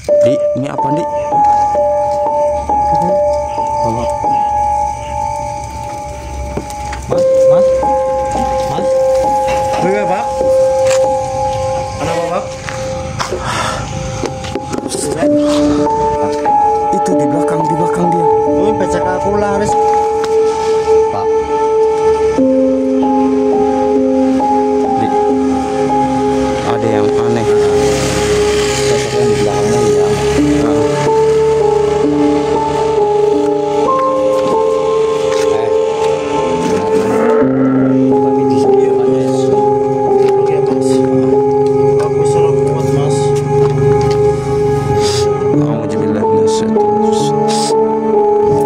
Di, ini apa, Di? Mas, mas, mas. Iya, Pak. Kenapa, Pak? Itu di belakang dia. Oh, becak aku laris. Pak. Di, ada yang aneh. Becaknya di belakangnya ya. Tapi di sini Mas. Oke, Mas. Aku suruh kuat, Mas. Alhamdulillah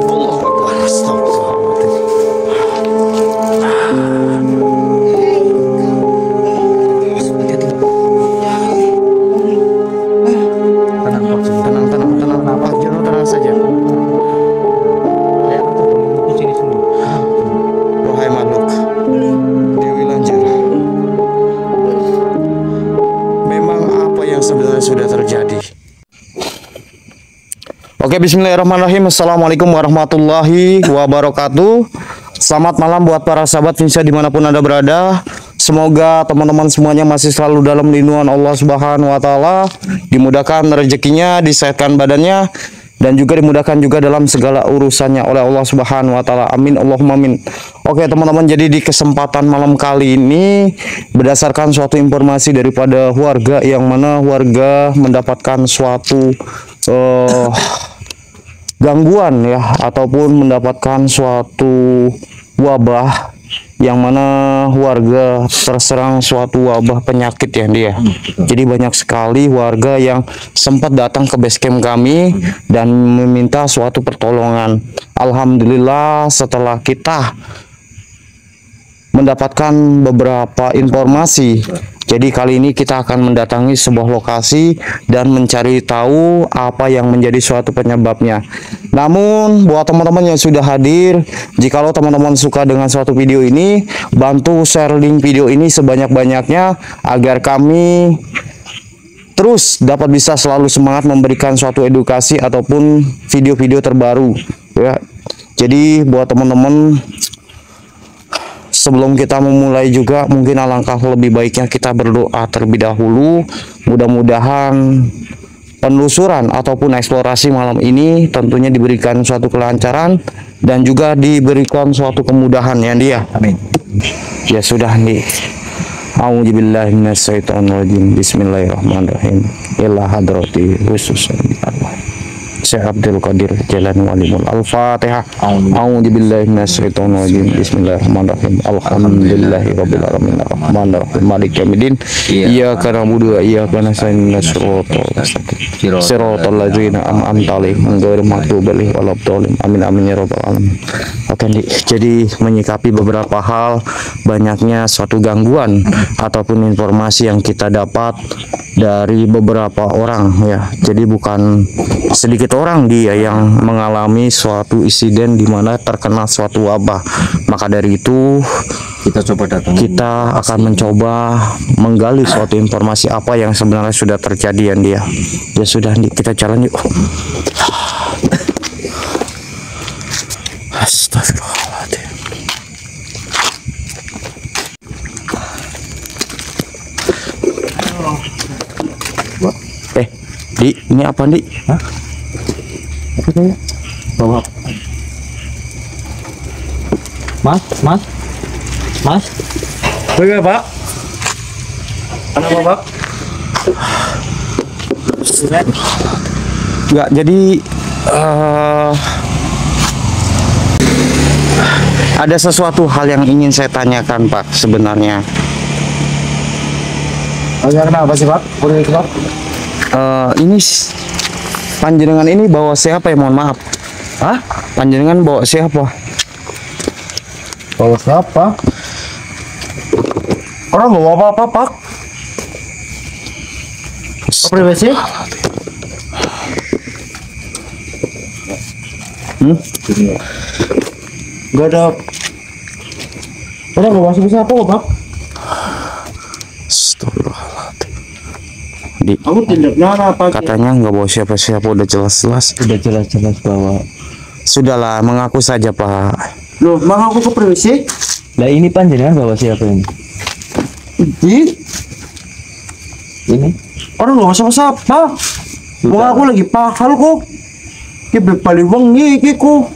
Allahu Akbar. Astagfirullah. Tenang Pak. Tenang Pak Jono, tenang saja. Saya akan di sini semua. Wahai makhluk Dewi Lanjar, memang apa yang sebenarnya sudah terjadi? Oke, bismillahirrahmanirrahim. Assalamualaikum warahmatullahi wabarakatuh. Selamat malam buat para sahabat Vinsa dimanapun Anda berada. Semoga teman-teman semuanya masih selalu dalam lindungan Allah Subhanahu wa Ta'ala, dimudahkan rezekinya, disehatkan badannya, dan juga dimudahkan juga dalam segala urusannya oleh Allah Subhanahu wa Ta'ala. Amin Allahumma amin. Oke teman-teman, jadi di kesempatan malam kali ini berdasarkan suatu informasi daripada warga, yang mana warga mendapatkan suatu gangguan ya, ataupun mendapatkan suatu wabah, yang mana warga terserang suatu wabah penyakit ya dia. Jadi banyak sekali warga yang sempat datang ke base camp kami dan meminta suatu pertolongan. Alhamdulillah setelah kita mendapatkan beberapa informasi, jadi kali ini kita akan mendatangi sebuah lokasi dan mencari tahu apa yang menjadi suatu penyebabnya. Namun buat teman-teman yang sudah hadir, jikalau teman-teman suka dengan suatu video ini, bantu share link video ini sebanyak-banyaknya agar kami terus dapat bisa selalu semangat memberikan suatu edukasi ataupun video-video terbaru ya. Jadi buat teman-teman, sebelum kita memulai juga mungkin alangkah lebih baiknya kita berdoa terlebih dahulu. Mudah-mudahan penelusuran ataupun eksplorasi malam ini tentunya diberikan suatu kelancaran dan juga diberikan suatu kemudahan ya dia. Amin. Ya sudah nih. A'udzubillahi minasyaitonirrajim. Bismillahirrahmanirrahim. Ila hadrati khusus Allah. Syekh Abdul Qadir Jailani Walimul. Al-Fatihah. A'udzubillahi minasyaitonirrajim. Bismillahirrahmanirrahim. Alhamdulillahirabbil alamin. Arrahmanirrahim. Maliki yaumiddin. Iyyaka na'budu wa iyyaka nasta'in. Shiratal ladzina an'amta 'alaihim ghairil maghdubi 'alaihim waladdallin. Amin amin ya rabbal alamin. Oke, jadi menyikapi beberapa hal, banyaknya suatu gangguan ataupun informasi yang kita dapat dari beberapa orang ya. Jadi bukan sedikit orang dia yang mengalami suatu insiden di mana terkena suatu wabah. Maka dari itu Kita coba datang. kita akan mencoba menggali suatu informasi apa yang sebenarnya sudah terjadi yang dia. Ya sudah, kita jalan yuk. Astagfirullahaladzim. Di, ini apa, Di? Hah? Apa itu? Bawa. Mas, mas, mas. Iya, Pak. Kenapa, Pak? Enggak, jadi ada sesuatu hal yang ingin saya tanyakan Pak sebenarnya. Kenapa sih, Pak? Boleh itu, Pak? Ini panjenengan ini bawa siapa ya, mohon maaf? Hah? Panjenengan bawa siapa? Bawa siapa? Orang bawa apa-apa, Pak? Apa privasi? Gak ada. Orang bawa siapa kok, Pak? Astagfirullahaladzim. tadi. Aku tindak nana apa? Katanya nggak bawa siapa-siapa, udah jelas-jelas. Udah jelas-jelas bahwa. Sudahlah, mengaku saja Pak. Loh, mang aku ke privasi? Lah ini panjenengan bawa siapa ini? Ini Orang nggak siapa-siapa. Mau aku lagi pahal kok. Kita balik wengi kiku.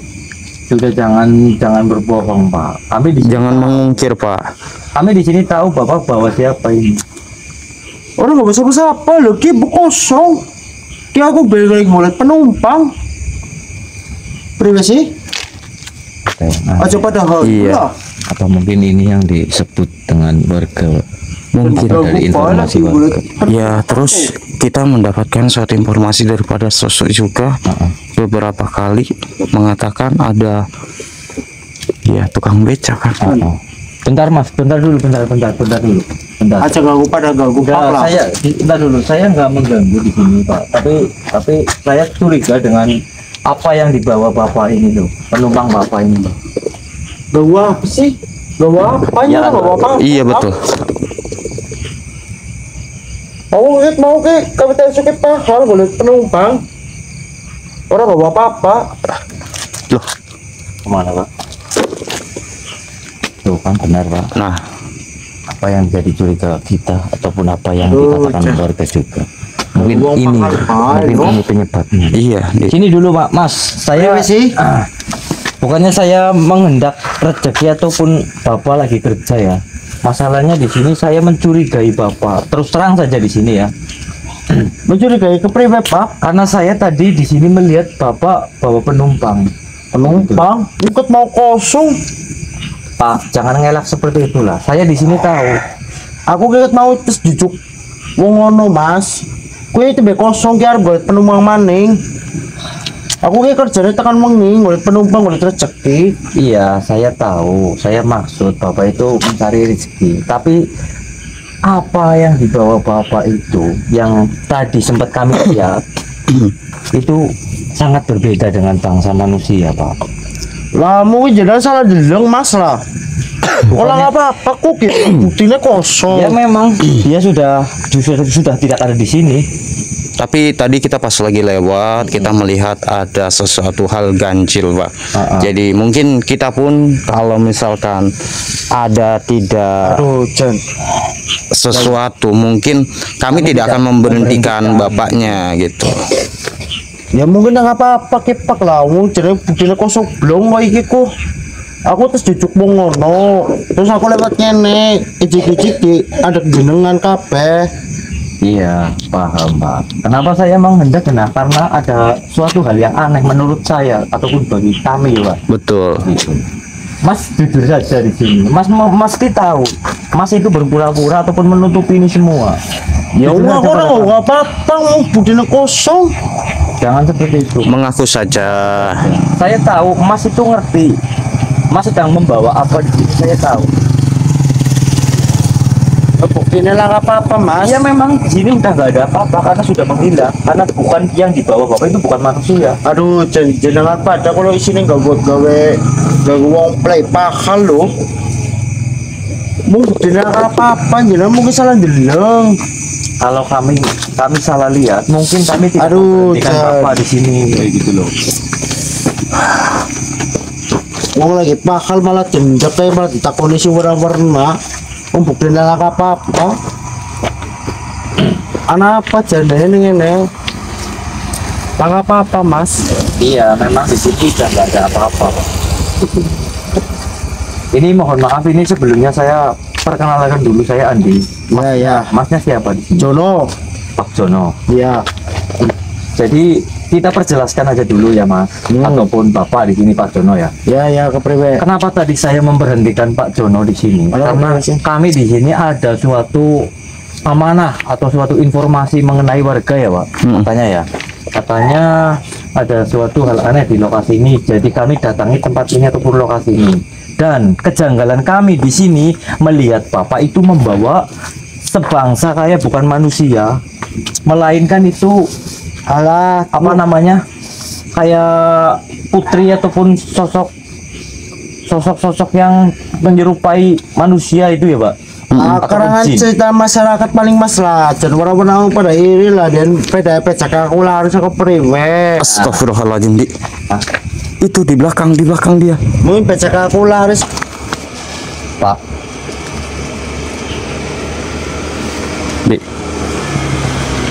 sudah jangan berbohong Pak. Kami di sini Jangan mengungkir Pak. kami di sini tahu Bapak bawa siapa ini. Orang nggak siapa-siapa loh, ki kosong. Ki aku balik ngeliat penumpang. Privasi? Aja pada hal. Iya. Apa mungkin ini yang disebut dengan warga? Mungkin. Dari informasi warga. Ya, terus kita mendapatkan suatu informasi daripada sosok juga beberapa kali mengatakan ada ya tukang beca kan. Bentar Mas, bentar dulu. Bentar. Aja ganggu pada ganggu Enggak, Pak lah. bentar dulu. Saya nggak mengganggu di sini Pak. Tapi saya curiga dengan apa yang dibawa Bapak ini loh, penumpang Bapak ini loh. Bawa apa sih? Bawa apa? Ya, Bawa apa? Iya betul. Mau ke kami suka pahal boleh penumpang. Orang bawa apa-apa. Loh, Kemana Pak? Tuh kan benar Pak. nah Apa yang jadi curiga kita ataupun apa yang dikatakan keluarga juga. Mungkin Buang ini, mahal, mungkin no? ini penyebabnya. iya Sini dulu Pak, Mas. Saya Apa sih? bukannya saya menghendak rezeki ataupun Bapak lagi kerja ya. Masalahnya di sini saya mencurigai Bapak. Terus terang saja di sini ya. Mencurigai ke private Pak. Karena saya tadi di sini melihat Bapak bawa penumpang. Penumpang, ikut mau kosong. Pak, jangan ngelak seperti itulah. Saya di sini tahu. Aku ikut mau terus jujuk. Wong ngono Mas. Kue itu be kosong ki arep golek penumpang maning. Aku ki kerjane tekan wengi golek penumpang golek rezeki. Iya, saya tahu. Saya maksud Bapak itu mencari rezeki. Tapi apa yang dibawa Bapak itu, yang tadi sempat kami lihat, itu sangat berbeda dengan bangsa manusia, Pak. Lah mau jadi salah deleng Mas lah. Olah nggak apa-apa kok ki buktinya kosong. Ya memang dia sudah tidak ada di sini. tapi tadi kita pas lagi lewat kita melihat ada sesuatu hal ganjil Pak. Jadi mungkin kita pun kalau misalkan ada tidak Aduh, Jan. sesuatu mungkin kami tidak akan memberhentikan bapaknya gitu. Ya mungkin nggak apa-apa kipak lah. Wong jadi buktinya kosong belum kok iki ku. Aku terus jujuk wong ngono. Terus aku lewat kene, ijik-ijik ada jenengan kabeh. Iya, paham Pak. Kenapa saya menghendak? Nah, karena ada suatu hal yang aneh menurut saya ataupun bagi kami, Pak. Betul. Gitu. Mas jujur saja di sini. Mas mesti tahu, Mas itu berpura-pura ataupun menutupi ini semua. Ya Jujur Allah, saja aku pada orang kami. nggak apa-apa, buktinya kosong. Jangan seperti itu. Mengaku saja. Saya tahu Mas itu ngerti. Mas sedang membawa apa di sini, saya tahu. Buktinya lah nggak apa-apa Mas. Ya memang di sini udah nggak ada apa-apa karena sudah menghilang. Karena bukan yang dibawa Bapak itu bukan manusia. Aduh, jenengan pada kalau isinya nggak buat gawe wong play pahal loh. Mungkin apa-apa, jenengan mungkin salah deleng. Kalau kami salah lihat, mungkin kami tidak Aduh, memberhentikan Jan. Bapak di sini kayak gitu loh. Wong lagi pahal malah jendak kayak malah ditakoni si warna-warna. Buktinya nggak apa-apa. Anak apa jadinya ini? Nggak apa-apa Mas. Iya, memang di sini sudah nggak ada apa-apa. Ini mohon maaf, ini sebelumnya saya perkenalkan dulu, saya Andi. Ya ya. Masnya siapa di sini? Jono. Pak Jono. Ya. Jadi kita perjelaskan aja dulu ya Mas, ataupun Bapak di sini Pak Jono ya. Ya ya ke priwe. Kenapa tadi saya memberhentikan Pak Jono di sini? Kenapa Karena sih? kami di sini ada suatu amanah atau suatu informasi mengenai warga ya Pak. Katanya ya. Katanya ada suatu hal aneh di lokasi ini. Jadi kami datangi tempat ini ataupun lokasi ini. Dan kejanggalan kami di sini melihat Bapak itu membawa sebangsa kayak bukan manusia, melainkan itu Alah, apa namanya, kayak putri ataupun sosok yang menyerupai manusia itu ya Pak. Karangan jin? cerita masyarakat paling masalah. Dan orang-orang pada iri lah dan pecah aku lah harus aku priwe. Astagfirullahaladzim, Dik. Itu di belakang dia. Mungkin pecah aku lah harus. Pak, Dik.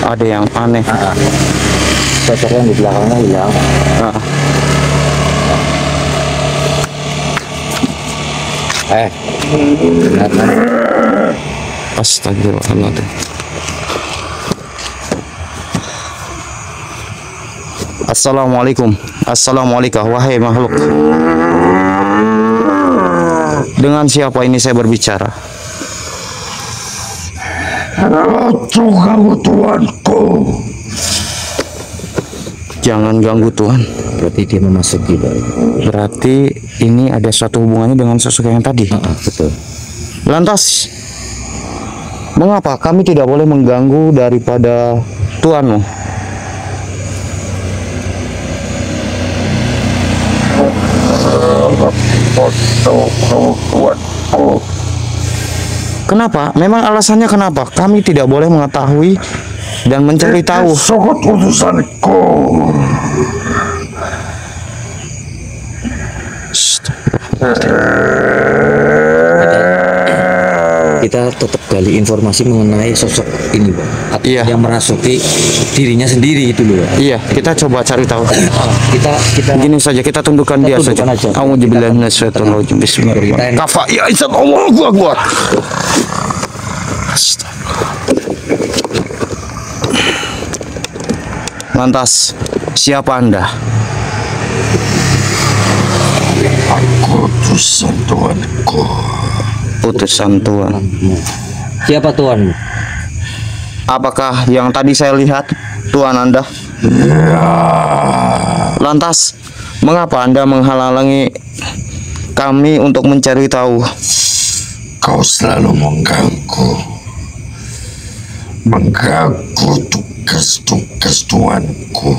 Ada yang aneh. pacar yang di belakangnya hilang. Ah, Benar kan? Astagfirullahaladzim. Assalamualaikum, wahai makhluk. Dengan siapa ini saya berbicara? Ratu kamu tuanku. Jangan ganggu Tuhan. Berarti dia memasuki, Pak. Berarti ini ada suatu hubungannya dengan sosok yang tadi. Betul. Lantas, mengapa kami tidak boleh mengganggu daripada Tuanmu? Kenapa? Memang alasannya kenapa? Kami tidak boleh mengetahui dan mencari tahu. Sokot utusanku. Kita tetap gali informasi mengenai sosok ini, Pak. Atau Iya. yang merasuki dirinya sendiri itu loh, Pak. Iya, kita coba cari tahu. Kita Gini saja, kita tundukkan dia saja. tundukkan aja. Auzubillahi minasyaitonirrajim. Bismillahirrahmanirrahim. Kafa ya Izzat, Allahu Akbar. Lantas, siapa Anda? Aku utusan tuanku. Utusan Tuhan. siapa tuanmu? Apakah yang tadi saya lihat Tuhan Anda? Lantas, mengapa Anda menghalangi kami untuk mencari tahu? Kau selalu mengganggu tugas-tugas tuanku.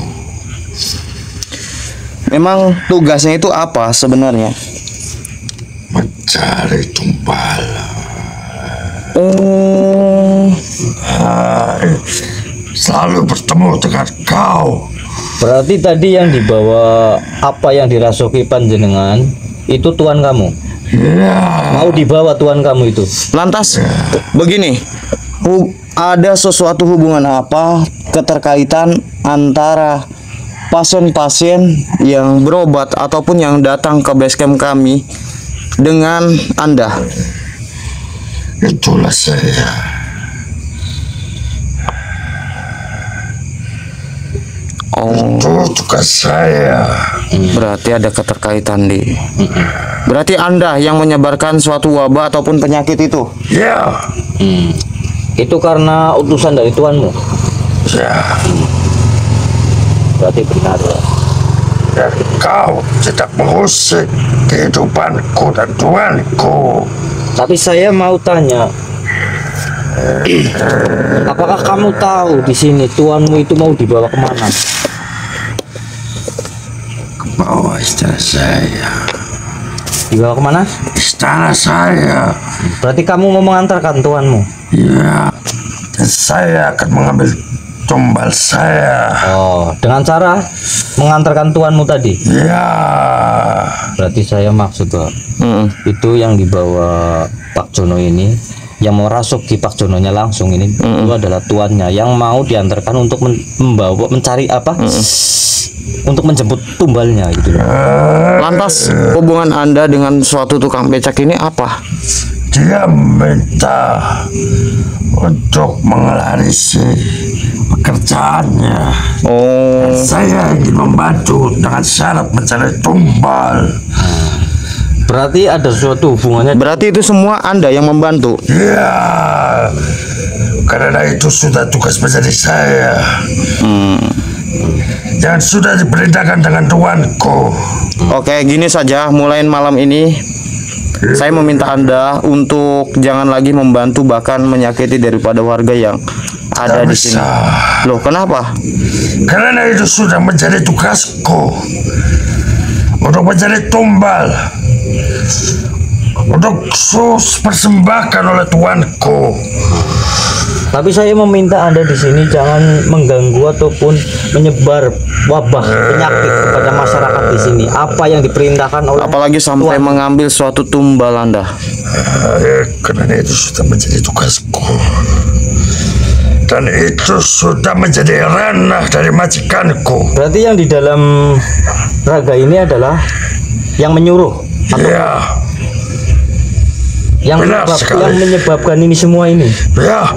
Memang tugasnya itu apa sebenarnya? Mencari tumbal. Oh, Selalu bertemu dengan kau. Berarti tadi yang dibawa, apa yang dirasuki panjenengan itu tuan kamu. Ya, Mau dibawa tuan kamu itu. lantas begini, ada sesuatu hubungan apa keterkaitan antara pasien-pasien yang berobat ataupun yang datang ke basecamp kami dengan Anda? itulah saya. Oh, Itu tugas saya. berarti ada keterkaitan di. Berarti Anda yang menyebarkan suatu wabah ataupun penyakit itu. Ya, Itu karena utusan dari tuanmu. ya. Berarti benar, ya. Dan kau tidak mengusik kehidupanku dan tuanku. Tapi saya mau tanya, apakah kamu tahu di sini tuanmu itu mau dibawa kemana? Bawa istana saya. Dibawa kemana? Istana saya. Berarti kamu mau mengantarkan tuanmu. Ya, dan saya akan mengambil tumbal saya. Oh, dengan cara mengantarkan tuanmu tadi. Ya, Berarti saya maksud, Pak, Mm-mm. itu yang dibawa Pak Jono ini, yang mau rasuki Pak Jononya langsung ini, itu adalah tuannya yang mau diantarkan untuk membawa, mencari apa? Untuk menjemput tumbalnya gitu. Lantas hubungan Anda dengan suatu tukang becak ini apa? dia minta untuk mengelarisi pekerjaannya. Oh, Saya ingin membantu dengan syarat mencari tumbal. Berarti ada suatu hubungannya. berarti itu semua Anda yang membantu. Ya, karena itu sudah tugas menjadi saya. Dan sudah diperintahkan dengan tuanku. Oke, gini saja, mulai malam ini saya meminta Anda untuk jangan lagi membantu bahkan menyakiti daripada warga yang ada di sini. Loh, kenapa? Karena itu sudah menjadi tugasku untuk mencari tumbal untuk sus persembahkan oleh tuanku. Tapi saya meminta Anda di sini jangan mengganggu ataupun menyebar wabah penyakit kepada masyarakat di sini. Apa yang diperintahkan oleh Apalagi sampai Tuan. mengambil suatu tumbal Anda. Karena itu sudah menjadi tugasku. Dan itu sudah menjadi ranah dari majikanku. Berarti yang di dalam raga ini adalah yang menyuruh atau Ya, benar sekali. yang menyebabkan ini semua ini. ya,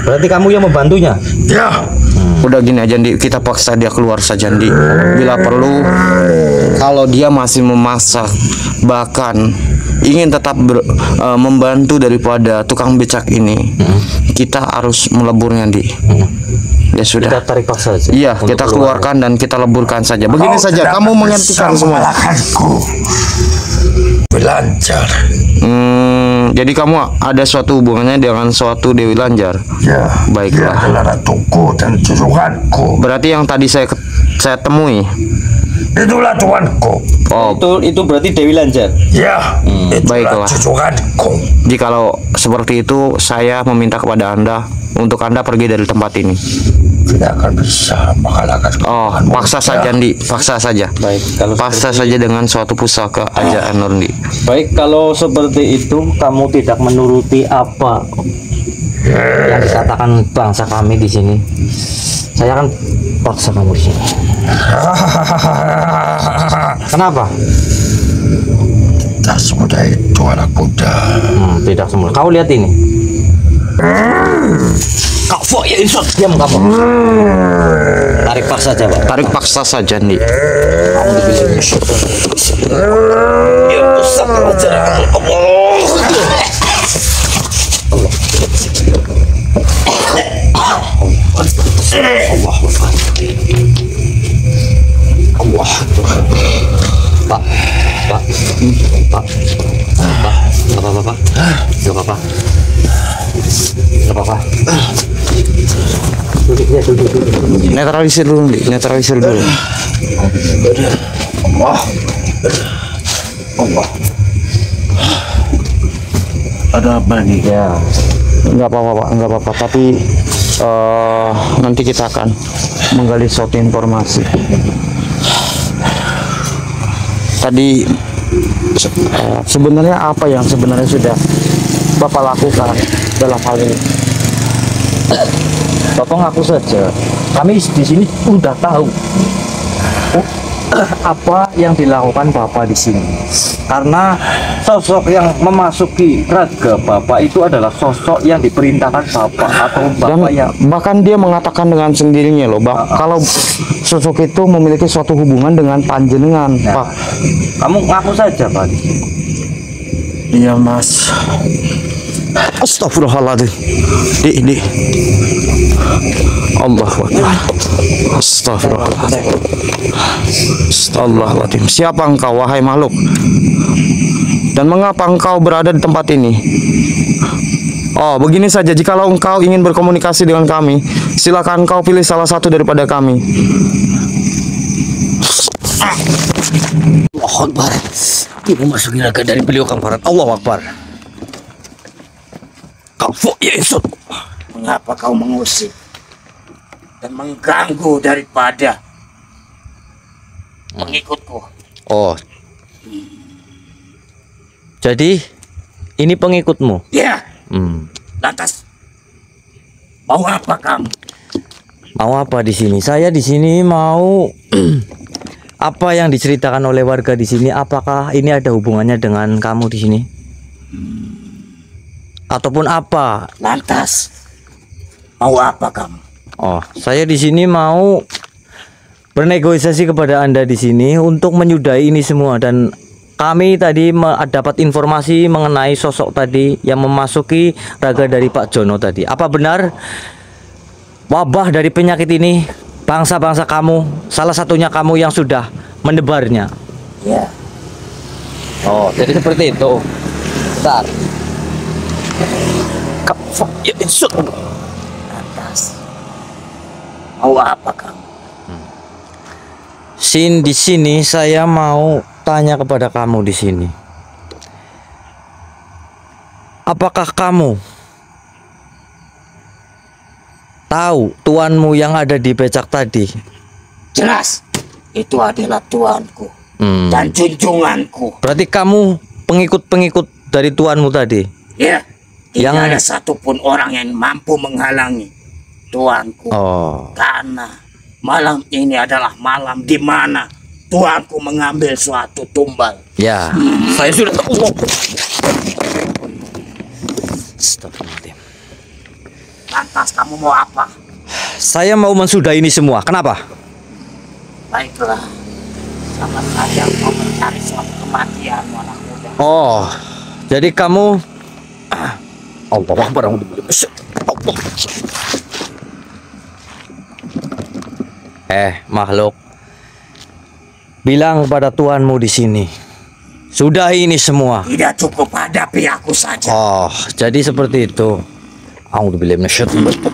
Berarti kamu yang membantunya. ya. Udah gini aja Ndi, kita paksa dia keluar saja Ndi. Bila perlu, kalau dia masih memasak, bahkan ingin tetap membantu daripada tukang becak ini, kita harus meleburnya Ndi. Ya sudah. Kita tarik paksa saja. Iya, untuk kita keluar. keluarkan dan kita leburkan saja. Begini Kau saja, tidak kamu akan menghentikan bisa semua. mengalahkanku. Belanjar. Jadi kamu ada suatu hubungannya dengan suatu Dewi Lanjar. Ya, Baiklah. dia adalah ratuku dan junjunganku. Berarti yang tadi saya temui. Itulah tuanku. Oh, Itu berarti Dewi Lanjar. Ya, itulah baiklah. junjunganku. jikalau seperti itu, saya meminta kepada Anda untuk Anda pergi dari tempat ini. Tidak akan bisa mengalahkan Oh, kemampuanmu. paksa saja Ndi, paksa saja. Baik, kalau Paksa saja dengan suatu pusaka ajaan Nur Ndi. Baik, kalau seperti itu kamu tidak menuruti apa yang dikatakan bangsa kami di sini, saya akan paksa kamu di sini. Kenapa? Tak semudah itu anak muda. Tidak semua. Kau lihat ini. Kau ya insot diam kamu. Tarik paksa saja, Pak. Tarik paksa saja Ndi. Ya, pusat pelajaran Allah. Pak, Pak, Pak, Pak, apa, Pak, nggak apa-apa, nggak apa-apa. Duduk ya, duduk. Netralisir dulu Ndi, netralisir dulu. Ada apa nih? Ya, Enggak apa-apa Pak, enggak apa-apa. Tapi nanti kita akan menggali suatu informasi. Tadi sebenarnya apa yang sebenarnya sudah Bapak lakukan dalam hal ini? Bapak ngaku saja. Kami di sini udah tahu apa yang dilakukan Bapak di sini. Karena sosok yang memasuki raga Bapak itu adalah sosok yang diperintahkan Bapak atau Dan Bapak yang bahkan dia mengatakan dengan sendirinya loh, kalau sosok itu memiliki suatu hubungan dengan panjenengan, Pak. kamu ngaku saja Pak. Iya mas. Astagfirullahaladzim. Di. Allahu Akbar. Astagfirullahaladzim. Astagfirullahaladzim. Siapa engkau wahai makhluk? Dan mengapa engkau berada di tempat ini? Oh, begini saja, jikalau engkau ingin berkomunikasi dengan kami, silakan engkau pilih salah satu daripada kami. Allahu Akbar. Ibu masukin naga dari beliau Kang Farad. Allahu Akbar. Kau ya insut. Mengapa kau mengusik dan mengganggu daripada pengikutku? Oh. Jadi ini pengikutmu. Ya, Hmm. lantas mau apa kamu? Mau apa di sini? Saya di sini mau apa yang diceritakan oleh warga di sini, apakah ini ada hubungannya dengan kamu di sini? Ataupun apa? Lantas mau apa kamu? Oh, saya di sini mau bernegosiasi kepada Anda di sini untuk menyudahi ini semua, dan kami tadi dapat informasi mengenai sosok tadi yang memasuki raga dari Pak Jono tadi. Apa benar wabah dari penyakit ini bangsa-bangsa kamu, salah satunya kamu yang sudah menebarnya? Ya, Oh, jadi seperti itu. Bentar. Ya insut. lantas mau apa kamu? Di sini saya mau tanya kepada kamu di sini. apakah kamu tahu tuanmu yang ada di becak tadi? Jelas, itu adalah tuanku dan junjunganku. Berarti kamu pengikut-pengikut dari tuanmu tadi? Ya, tidak Yang- ada satupun orang yang mampu menghalangi tuanku. Oh, Karena malam ini adalah malam di mana tuanku mengambil suatu tumbal. ya. Saya sudah tahu. Astagfirullahaladzim. Lantas kamu mau apa? Saya mau mensudahi ini semua. Kenapa? Baiklah, sama saja kau mencari suatu kematian, anak muda. Oh, jadi kamu Allah Akbar. Allah. Makhluk, bilang pada tuanmu di sini. Sudah ini semua. Tidak cukup hadapi aku saja. Oh, jadi seperti itu. A'udzubillahi minasyaitonir rajim.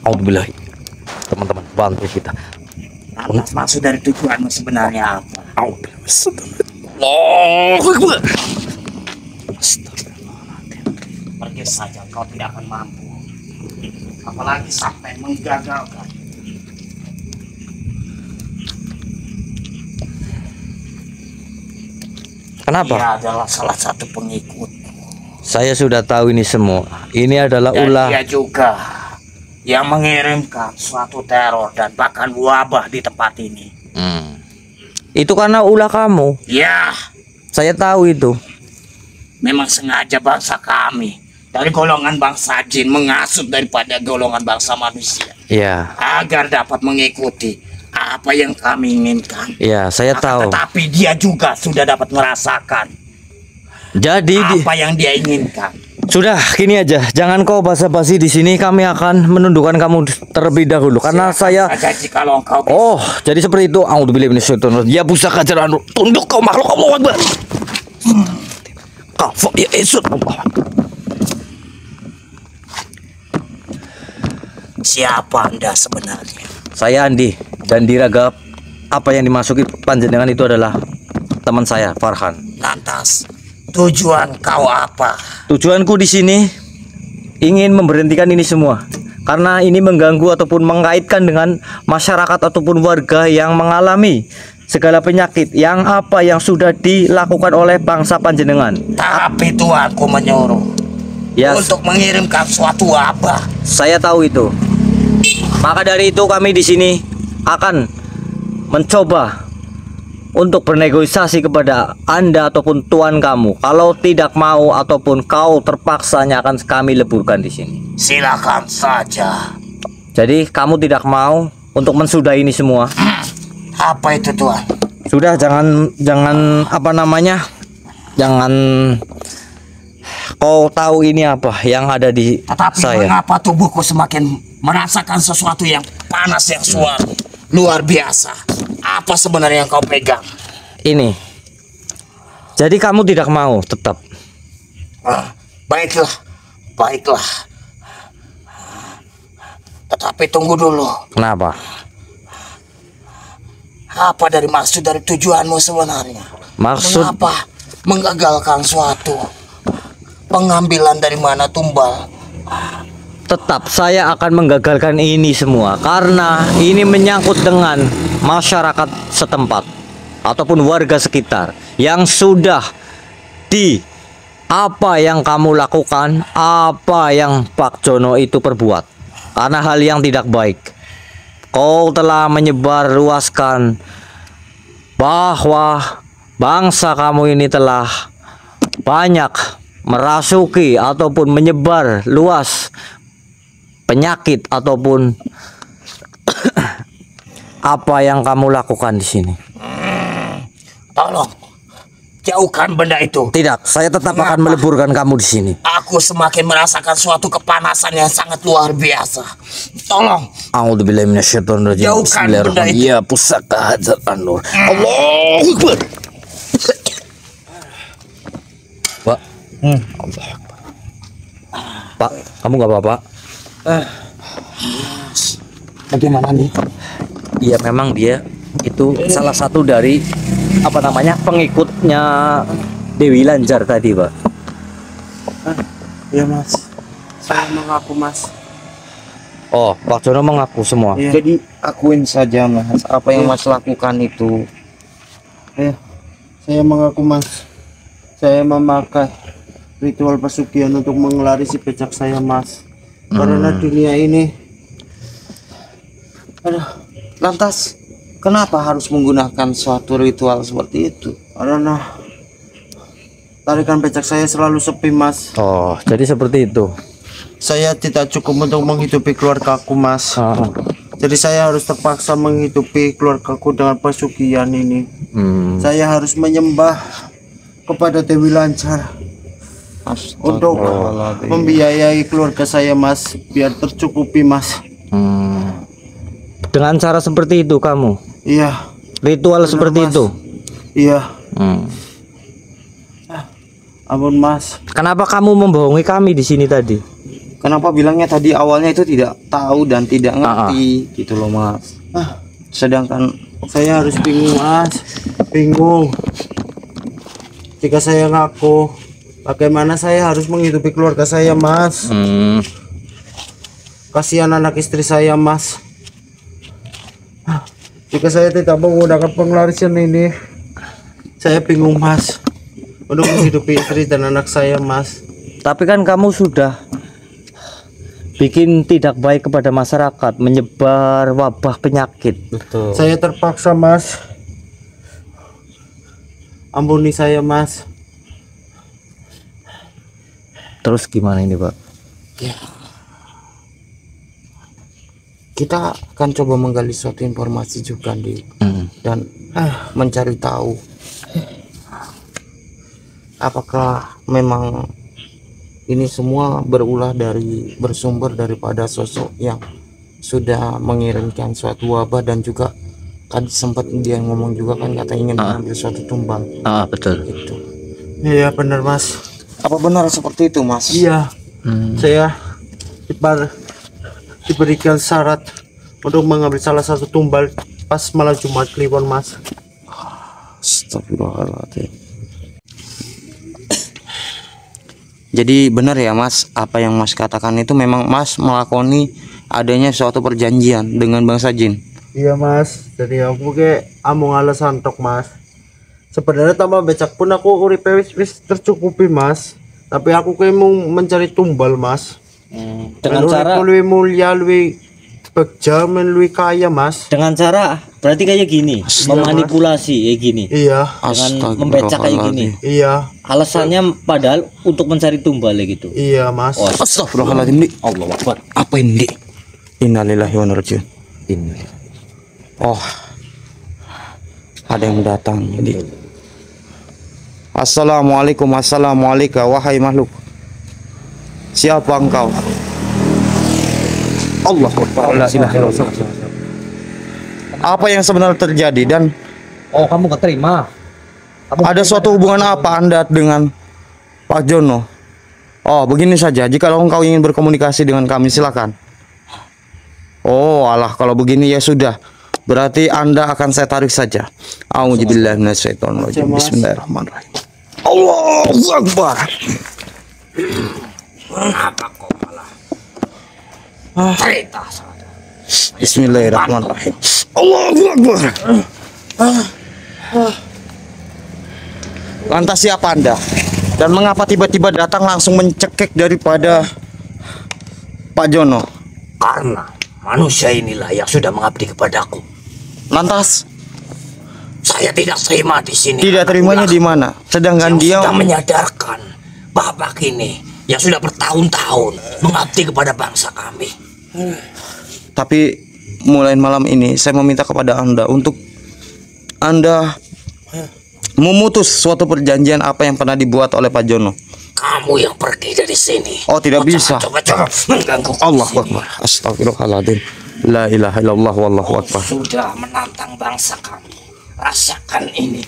A'udzubillahi. Teman-teman, bantu kita. Lantas maksud dari tujuanmu sebenarnya apa? Allahu Akbar. Pergi saja, kau tidak akan mampu. Apalagi sampai menggagalkan. Kenapa? Dia adalah salah satu pengikut. Saya sudah tahu ini semua. Ini adalah Dan ulah. dia juga yang mengirimkan suatu teror dan bahkan wabah di tempat ini. Itu karena ulah kamu. Ya, Saya tahu itu. memang sengaja bangsa kami dari golongan bangsa jin mengasut daripada golongan bangsa manusia Ya, agar dapat mengikuti apa yang kami inginkan. ya, saya tahu. Tetapi dia juga sudah dapat merasakan Jadi apa yang dia inginkan. sudah gini aja. Jangan kau basa-basi di sini. Kami akan menundukkan kamu terlebih dahulu karena saya. Saja jikalau engkau Oh, jadi seperti itu. A'udzubillahi minasyaitonir rajim. Ya pusaka jalan. Tunduk kau makhluk Allah Akbar. Kafir ya esut Allah. siapa Anda sebenarnya? Saya Andi dan diragap apa yang dimasuki panjenengan itu adalah teman saya Farhan. Lantas tujuan kau apa? Tujuanku di sini ingin memberhentikan ini semua karena ini mengganggu ataupun mengaitkan dengan masyarakat ataupun warga yang mengalami segala penyakit yang apa yang sudah dilakukan oleh bangsa panjenengan. Tapi tuanku menyuruh Ya, untuk mengirimkan suatu wabah. saya tahu itu. Maka dari itu kami di sini akan mencoba untuk bernegosiasi kepada Anda ataupun tuan kamu. Kalau tidak mau ataupun kau terpaksanya akan kami leburkan di sini. Silakan saja. Jadi kamu tidak mau untuk mensudahi ini semua. Apa itu tuan? Sudah jangan apa namanya? Jangan kau tahu ini apa yang ada di Tetapi saya. mengapa tubuhku semakin merasakan sesuatu yang panas yang luar biasa? Apa sebenarnya yang kau pegang? Ini. Jadi kamu tidak mau tetap. Baiklah, baiklah. Tetapi tunggu dulu. Kenapa? Apa dari maksud dari tujuanmu sebenarnya? Maksud Mengapa menggagalkan suatu pengambilan dari mana tumbal? tetap saya akan menggagalkan ini semua karena ini menyangkut dengan masyarakat setempat ataupun warga sekitar yang sudah di apa yang kamu lakukan, apa yang Pak Jono itu perbuat karena hal yang tidak baik. Kau telah menyebar luaskan bahwa bangsa kamu ini telah banyak merasuki ataupun menyebar luas penyakit ataupun apa yang kamu lakukan di sini. Tolong jauhkan benda itu. Tidak, saya tetap akan meleburkan kamu di sini. Aku semakin merasakan suatu kepanasan yang sangat luar biasa. Tolong. A'udzubillahi minasyaitonir rajim. Jauhkan benda itu. Ya pusaka Hajar An-Nur. Allahu Akbar. Pak. Allah Akbar. Pak, kamu nggak apa-apa? Bagaimana nih? Iya, memang dia itu salah satu dari apa namanya pengikutnya Dewi Lanjar tadi, Pak? Ya Mas, saya mengaku Mas. Oh, Pak Jono mengaku semua. Iya. Jadi akuin saja Mas, apa yang Mas lakukan itu. Ya, saya mengaku Mas. Saya memakai ritual pesugihan untuk mengelarisi becak saya Mas. Karena dunia ini, Lantas kenapa harus menggunakan suatu ritual seperti itu? karena tarikan becak saya selalu sepi Mas. Oh, jadi seperti itu. Saya tidak cukup untuk menghidupi keluargaku Mas. Jadi saya harus terpaksa menghidupi keluargaku dengan pesugihan ini. Saya harus menyembah kepada Dewi Lancar untuk membiayai keluarga saya Mas, biar tercukupi Mas. Dengan cara seperti itu kamu? Iya, Ritual seperti Mas. itu? iya. Ampun Mas. Kenapa kamu membohongi kami di sini tadi? Kenapa bilangnya tadi awalnya itu tidak tahu dan tidak ngerti gitu loh Mas. Sedangkan Saya harus bingung Mas, bingung. Jika saya ngaku, bagaimana saya harus menghidupi keluarga saya Mas? Kasihan anak istri saya Mas. Jika saya tidak menggunakan pengelarisan ini, saya bingung Mas untuk menghidupi istri dan anak saya Mas. Tapi kan kamu sudah bikin tidak baik kepada masyarakat, menyebar wabah penyakit. betul. Saya terpaksa Mas. Ampuni saya Mas. Terus gimana ini, Pak? Kita akan coba menggali suatu informasi juga dan mencari tahu apakah memang ini semua bersumber daripada sosok yang sudah mengirimkan suatu wabah, dan juga tadi sempat dia ngomong juga kan, kata ingin mengambil suatu tumbal. Betul. Itu. Iya benar Mas. Apa benar seperti itu Mas? Iya. Saya diberikan syarat untuk mengambil salah satu tumbal pas malam Jumat Kliwon Mas. Astagfirullahaladzim. Jadi benar ya Mas, apa yang Mas katakan itu memang Mas melakoni adanya suatu perjanjian dengan bangsa jin. Iya Mas, jadi aku amung alasan tok Mas. Sebenarnya tambah becak pun aku uripe wis tercukupi Mas. Tapi aku mau mencari tumbal Mas. Dengan cara lebih mulia, lebih bagja, lebih kaya Mas. dengan cara berarti kayak gini, memanipulasi kayak gini. Iya, Dengan membecak kayak gini. iya, Alasannya padahal untuk mencari tumbal gitu. iya Mas. Astagfirullahaladzim, Dik. Allah Akbar. Apa ini, Dik? Innalillahi wa inna ilaihi raji'un. Oh, ada yang datang ini. Assalamualaikum, assalamualaikum, wahai makhluk. Siapa engkau? Allah Akbar, la ilaha illallah. Apa yang sebenarnya terjadi dan Oh, kamu keterima. ada suatu hubungan apa Anda dengan Pak Jono? Oh, begini saja. Jika engkau ingin berkomunikasi dengan kami, silakan. Oh, alah, kalau begini ya sudah. Berarti Anda akan saya tarik saja. A'udzubillahi minasyaitonirrajim. Bismillahirrahmanirrahim. Allahu Akbar. Apa kau malah cerita saja? Bismillahirrahmanirrahim. Allahu Akbar. Lantas siapa Anda? Dan mengapa tiba-tiba datang langsung mencekik daripada Pak Jono? Karena manusia inilah yang sudah mengabdi kepadaku. Lantas Saya tidak terima di sini. tidak terimanya di mana? Sedangkan Yang dia sudah menyadarkan Bapak ini yang sudah bertahun-tahun mengabdi kepada bangsa kami. Tapi mulai malam ini saya meminta kepada Anda untuk Anda memutus suatu perjanjian apa yang pernah dibuat oleh Pak Jono. Kamu yang pergi dari sini. Oh, tidak bisa. Coba mengganggu Allah Akbar. Astagfirullahaladzim. La ilaha illallah wallahu akbar. Sudah menantang bangsa kami. Rasakan ini.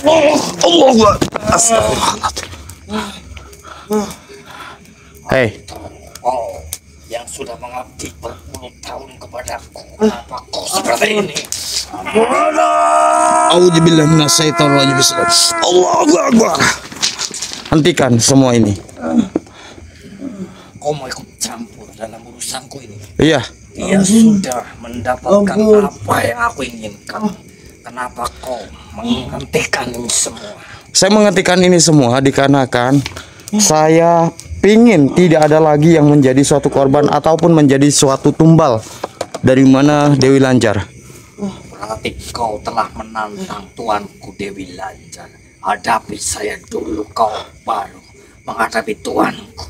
Allah Akbar. Astagfirullahaladzim. Hei, Oh, yang sudah mengabdi berpuluh tahun kepadaku. Kenapa kau seperti ini? Auzubillahi minasyaitonirrajim. Allahu Akbar. Hentikan semua ini. Kau mau ikut campur dalam urusanku ini? Iya. Dia sudah mendapatkan apa yang aku inginkan. Kenapa kau menghentikan ini semua? Saya menghentikan ini semua dikarenakan saya pingin tidak ada lagi yang menjadi suatu korban ataupun menjadi suatu tumbal dari mana Dewi Lanjar. Berarti kau telah menantang tuanku Dewi Lanjar. Hadapi saya dulu, kau baru menghadapi tuanku.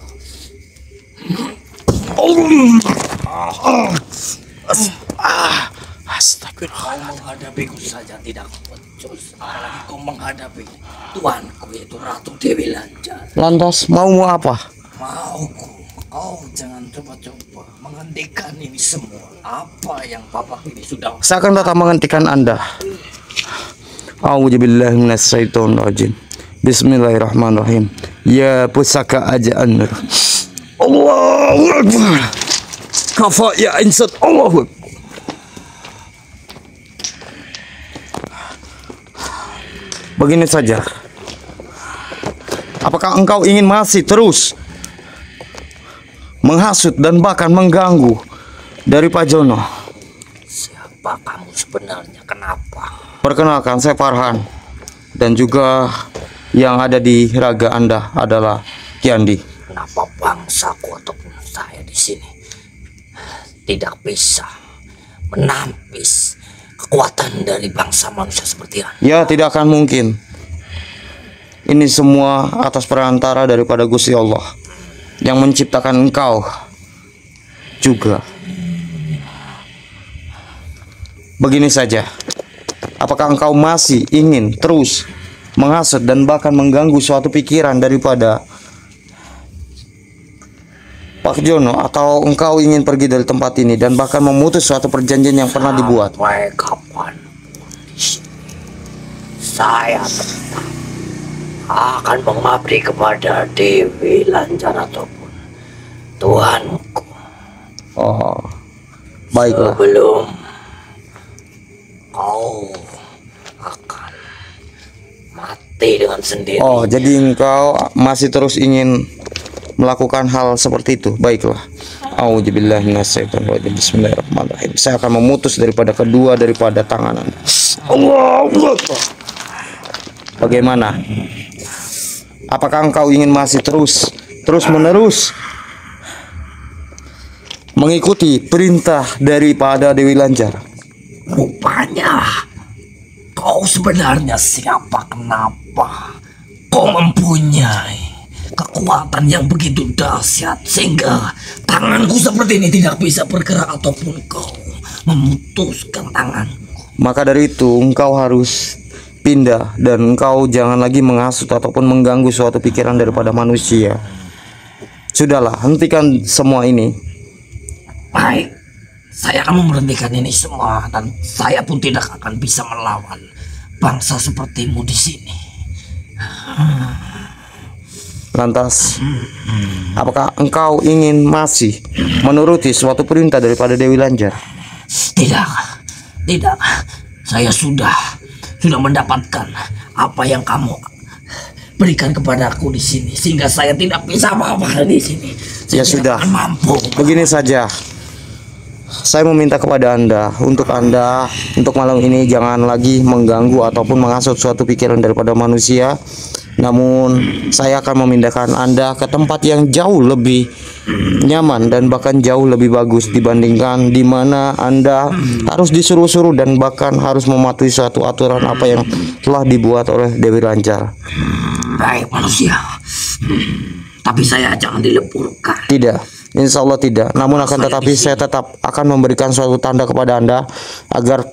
Astagfirullah. Kau menghadapiku saja tidak becus, apalagi kau menghadapi tuanku yaitu Ratu Dewi Lanjar. Lantas mau apa? Mauku, kau jangan coba-coba menghentikan ini semua. Apa yang bapak ini sudah. Saya akan tetap menghentikan Anda. A'udzubillahi minasyaitonirrajim. Bismillahirrahmanirrahim. Ya pusaka ajaan. Allahu Akbar. Kafa ya insat. Allahu Akbar. Begini saja. Apakah engkau ingin masih terus menghasut dan bahkan mengganggu dari Pak Jono? Siapa kamu sebenarnya? Kenapa? Perkenalkan, saya Farhan. Dan juga yang ada di raga Anda adalah Kiandi. Kenapa bangsaku ataupun saya di sini tidak bisa menampis kekuatan dari bangsa manusia seperti Anda? Ya, tidak akan mungkin. Ini semua atas perantara daripada Gusti Allah yang menciptakan engkau juga. Begini saja. Apakah engkau masih ingin terus menghasut dan bahkan mengganggu suatu pikiran daripada Pak Jono, atau engkau ingin pergi dari tempat ini dan bahkan memutus suatu perjanjian yang pernah dibuat? Sampai kapan saya tetap akan mengabdi kepada Dewi Lanjar ataupun tuanku. Oh, baiklah. Sebelum kau akan mati dengan sendiri. Oh, jadi engkau masih terus ingin melakukan hal seperti itu. Baiklah. Auzubillahi minasyaitonirrajim. Bismillahirrahmanirrahim. Saya akan memutus daripada kedua daripada tangan Anda. Allahu Akbar. Bagaimana? Apakah engkau ingin masih terus menerus mengikuti perintah daripada Dewi Lanjar? Rupanya kau sebenarnya siapa? Kenapa kau mempunyai kekuatan yang begitu dahsyat sehingga tanganku seperti ini tidak bisa bergerak ataupun kau memutuskan tanganku? Maka dari itu engkau harus pindah dan engkau jangan lagi menghasut ataupun mengganggu suatu pikiran daripada manusia. Sudahlah, hentikan semua ini. Baik, saya akan memberhentikan ini semua dan saya pun tidak akan bisa melawan bangsa sepertimu di sini. Lantas, apakah engkau ingin masih menuruti suatu perintah daripada Dewi Lanjar? Tidak, tidak. Saya sudah mendapatkan apa yang kamu berikan kepadaku di sini sehingga saya tidak bisa apa-apa di sini. Ya sudah. Mampu. Begini saja. Saya meminta kepada Anda untuk malam ini jangan lagi mengganggu ataupun menghasut suatu pikiran daripada manusia. Namun saya akan memindahkan Anda ke tempat yang jauh lebih nyaman dan bahkan jauh lebih bagus dibandingkan di mana Anda harus disuruh-suruh dan bahkan harus mematuhi suatu aturan apa yang telah dibuat oleh Dewi Lanjar. Baik manusia, tapi saya jangan dileburkan. Tidak, insya Allah tidak. Namun akan tetapi saya tetap akan memberikan suatu tanda kepada Anda agar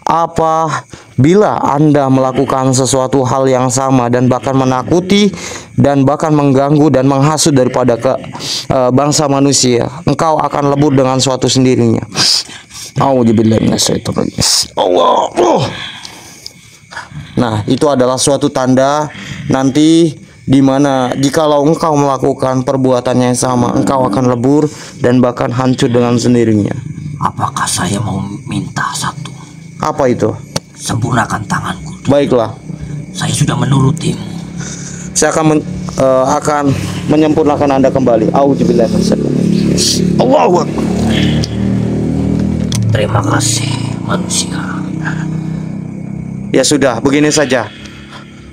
apabila Anda melakukan sesuatu hal yang sama dan bahkan menakuti dan bahkan mengganggu dan menghasut daripada bangsa manusia, engkau akan lebur dengan suatu sendirinya. Auzubillahi minasyaitonirrajim. Allah. Nah, itu adalah suatu tanda nanti di mana jikalau engkau melakukan perbuatan yang sama, engkau akan lebur dan bahkan hancur dengan sendirinya. Apakah saya mau minta satu? Apa itu? sempurnakan tanganku. Baiklah, Saya sudah menurutimu. saya akan menyempurnakan Anda kembali. Auzubillahi minasyaitonir rajim. Allahu Akbar. Terima kasih manusia. Ya sudah, begini saja.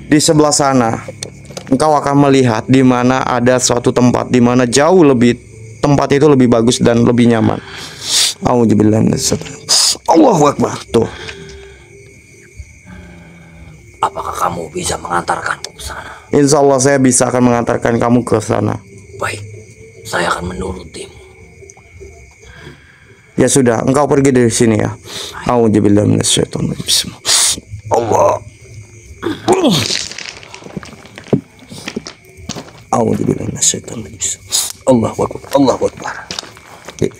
Di sebelah sana engkau akan melihat di mana ada suatu tempat di mana jauh lebih tempat itu lebih bagus dan lebih nyaman. Auzubillahi minasyaitonir rajim. Allahu Akbar. Tuh. Apakah kamu bisa mengantarkanku ke sana? Insya Allah saya bisa akan mengantarkan kamu ke sana. Baik, saya akan menurutimu. Ya sudah, engkau pergi dari sini ya. Auzubillahi minasyaitonir rajim. Allah. Auzubillahi minasyaitonir rajim. Allahu Akbar. Allahu Akbar. Dik.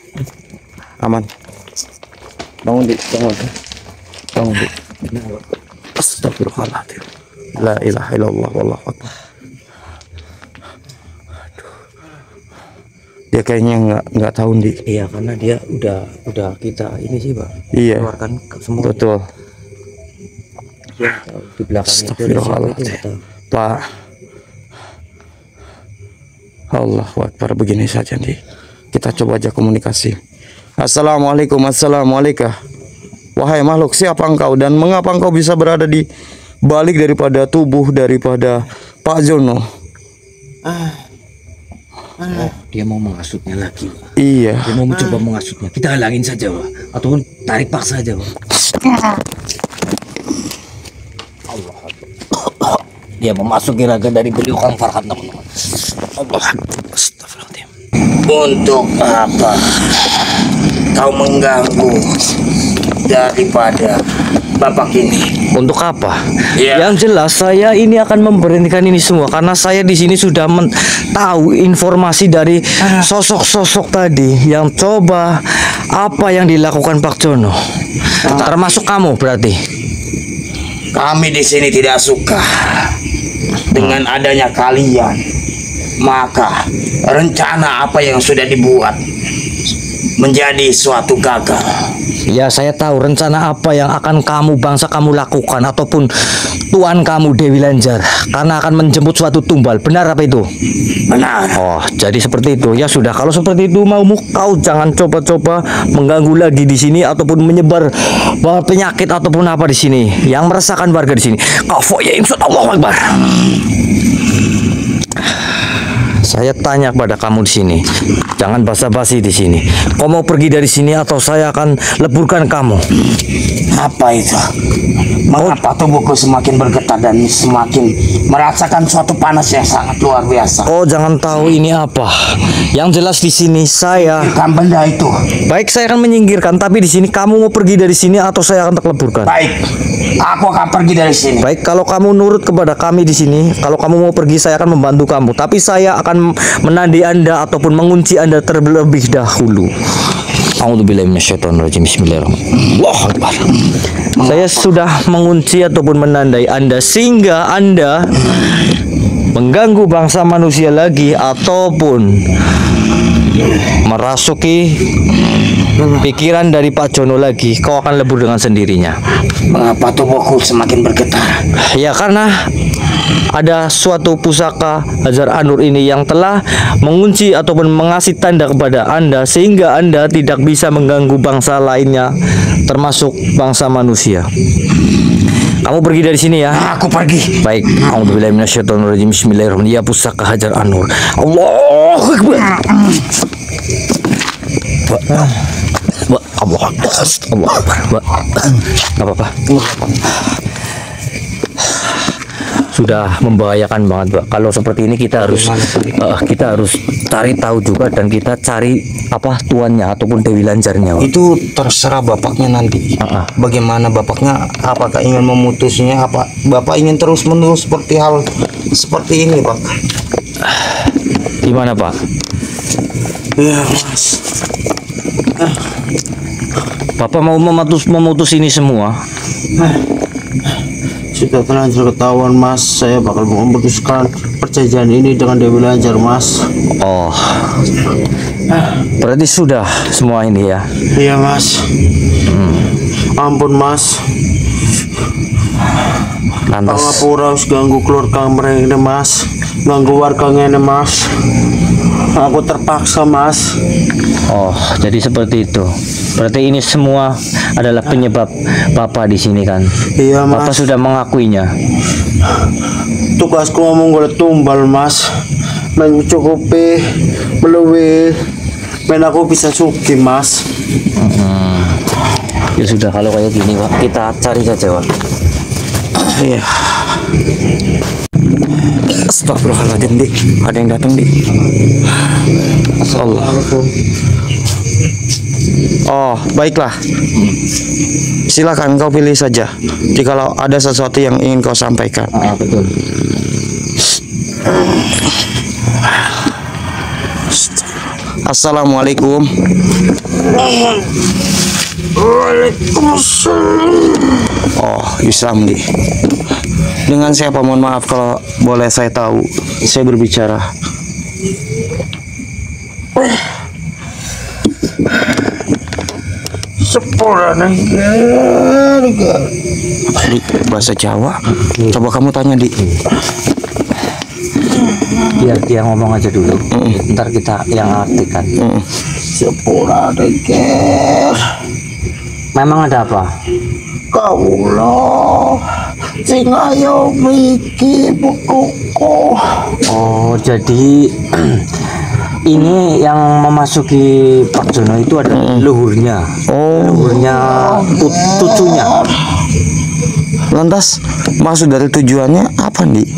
Aman. Bangun Dik, bangun. Bangun Dik. Astagfirullahaladzim. La ilaha illallah wallahu akbar. Dia kayaknya nggak tahu Dik. Iya, karena dia udah kita ini sih, Pak. Iya. Keluarkan semua. Betul. Di belakang itu ada siapa itu Astagfirullahaladzim. nggak tahu. Pak. Allahu Akbar. Begini saja nih. Kita coba aja komunikasi. Assalamualaikum. Assalamualaikum. Wahai makhluk, siapa engkau dan mengapa engkau bisa berada di balik daripada tubuh daripada Pak Jono? Oh, dia mau menghasutnya lagi, Pak. Iya. Dia mau mencoba menghasutnya. Kita halangin saja, Pak. Ataupun tarik paksa aja, Pak. Dia memasuki raga dari beliau Kang Farhat, teman-teman. Astagfirullahaladzim. Untuk apa kau mengganggu daripada bapak ini? Untuk apa? Iya. Yang jelas saya ini akan memberhentikan ini semua karena saya di sini sudah tahu informasi dari sosok-sosok tadi yang coba apa yang dilakukan Pak Jono. Termasuk kamu berarti. Kami di sini tidak suka dengan adanya kalian. Maka rencana apa yang sudah dibuat menjadi suatu gagal. Ya, saya tahu rencana apa yang akan bangsa kamu lakukan ataupun tuan kamu Dewi Lanjar karena akan menjemput suatu tumbal. Benar apa itu? Benar. Oh, jadi seperti itu. Ya sudah, kalau seperti itu maumu kau jangan coba-coba mengganggu lagi di sini ataupun menyebar penyakit ataupun apa di sini yang meresahkan warga di sini. Kau ya insya Allah Akbar. Saya tanya kepada kamu di sini, jangan basa-basi di sini. Kau mau pergi dari sini atau saya akan leburkan kamu? Apa itu? Mengapa tubuhku semakin bergetar dan semakin merasakan suatu panas yang sangat luar biasa? Kau jangan tahu ini apa. Yang jelas di sini saya. Kan benda itu. Baik, saya akan menyingkirkan. Tapi di sini kamu mau pergi dari sini atau saya akan leburkan? Baik, aku akan pergi dari sini. Baik, kalau kamu nurut kepada kami di sini, kalau kamu mau pergi, saya akan membantu kamu. Tapi saya akan menandai Anda ataupun mengunci Anda terlebih dahulu. A'udzubillahi minasyaitonirrajim. Bismillahirrahmanirrahim. Allahu Akbar. Saya sudah mengunci ataupun menandai Anda sehingga Anda mengganggu bangsa manusia lagi ataupun merasuki pikiran dari Pak Jono lagi, kau akan lebur dengan sendirinya. Mengapa tubuhku semakin bergetar? Ya, karena ada suatu pusaka Hajar Anur ini yang telah mengunci ataupun mengasih tanda kepada Anda sehingga Anda tidak bisa mengganggu bangsa lainnya termasuk bangsa manusia. Kamu pergi dari sini ya. Aku pergi. Baik. A'udzubillahi minasyaitonirrajim. Bismillahirrahmanirrahim. Ya pusaka Hajar Anur. Allahu Akbar. Allah Akbar. Allah Akbar. Enggak apa-apa. Sudah membahayakan banget, Pak. Kalau seperti ini kita harus cari tahu juga dan kita cari apa tuannya ataupun Dewi Lanjarnya, Pak. Itu terserah bapaknya nanti. Bagaimana bapaknya? Apakah ingin memutusnya? Apa bapak ingin terus menerus seperti hal seperti ini, Pak? Gimana, Pak? Ya, Mas. Bapak mau memutus ini semua? Sudah terlanjur ketahuan, Mas. Saya bakal memutuskan perjanjian ini dengan Dewi Lanjar, Mas. Oh, berarti sudah semua ini ya? Iya, Mas. Ampun, Mas. Lantas Pangapura wis ganggu keluarga mereka Mas, ganggu warga ngene Mas. Aku terpaksa Mas. Oh, jadi seperti itu. Berarti ini semua adalah penyebab Bapak di sini kan? Iya Bapak Mas. sudah mengakuinya. Tugasku ngomong golek tumbal Mas. Mencukupi meluwi. Men aku bisa suki Mas. Ya sudah, kalau kayak gini Pak, kita cari saja Pak. iya. Astagfirullahaladzim, Dik. Ada yang datang, Dik. Allah. Oh, baiklah. Silakan kau pilih saja. Jikalau ada sesuatu yang ingin kau sampaikan. Betul. Assalamualaikum. Oh, Islam, Dik. Dengan siapa? Mohon maaf kalau boleh saya tahu. Saya berbicara. Sepura Dik, bahasa Jawa. Coba kamu tanya, Dik. Biar dia ngomong aja dulu. Ntar kita yang artikan. Sepura deker. Memang ada apa? Kaulah sing ayo miki bukuku. Oh, jadi ini yang memasuki Pak Jono itu adalah leluhurnya. Leluhurnya cucunya. Lantas maksud dari tujuannya apa, Dik?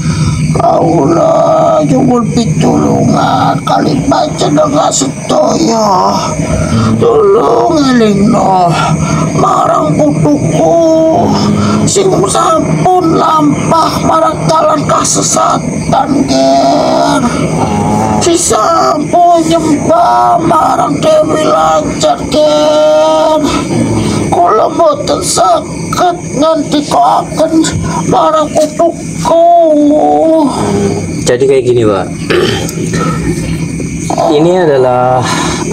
Kaulah jungkul pitulungan kali baca dengan setoya. Tolong elingno marang putuku sing sampun lampah marang dalan kasesatan ger. Si sampun nyembah marang Dewi Lancar ger. Kula boten saged ngandikaken marang putuku. Jadi kayak gini Pak. Ini adalah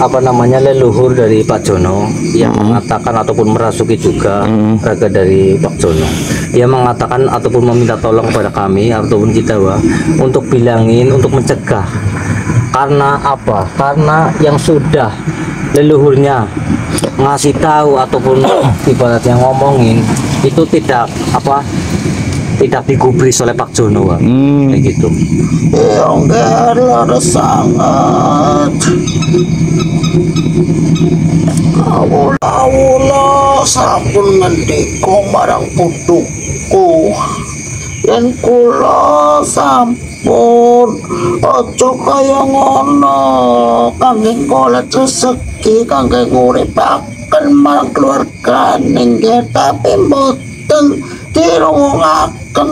apa namanya leluhur dari Pak Jono yang mengatakan ataupun merasuki juga raga dari Pak Jono. Dia mengatakan ataupun meminta tolong kepada kami ataupun kita Pak untuk bilangin, untuk mencegah. Karena apa? Karena yang sudah leluhurnya ngasih tahu ataupun ibaratnya ngomongin itu tidak digubris oleh Pak Jono Pak. Kayak gitu. Yang ger sangat. Kawula sampun ngendika marang putuku. Yen kula sampun aja kaya ngono kangge golek rezeki kangge nguripaken marang keluargane nggih tapi mboten dirungaken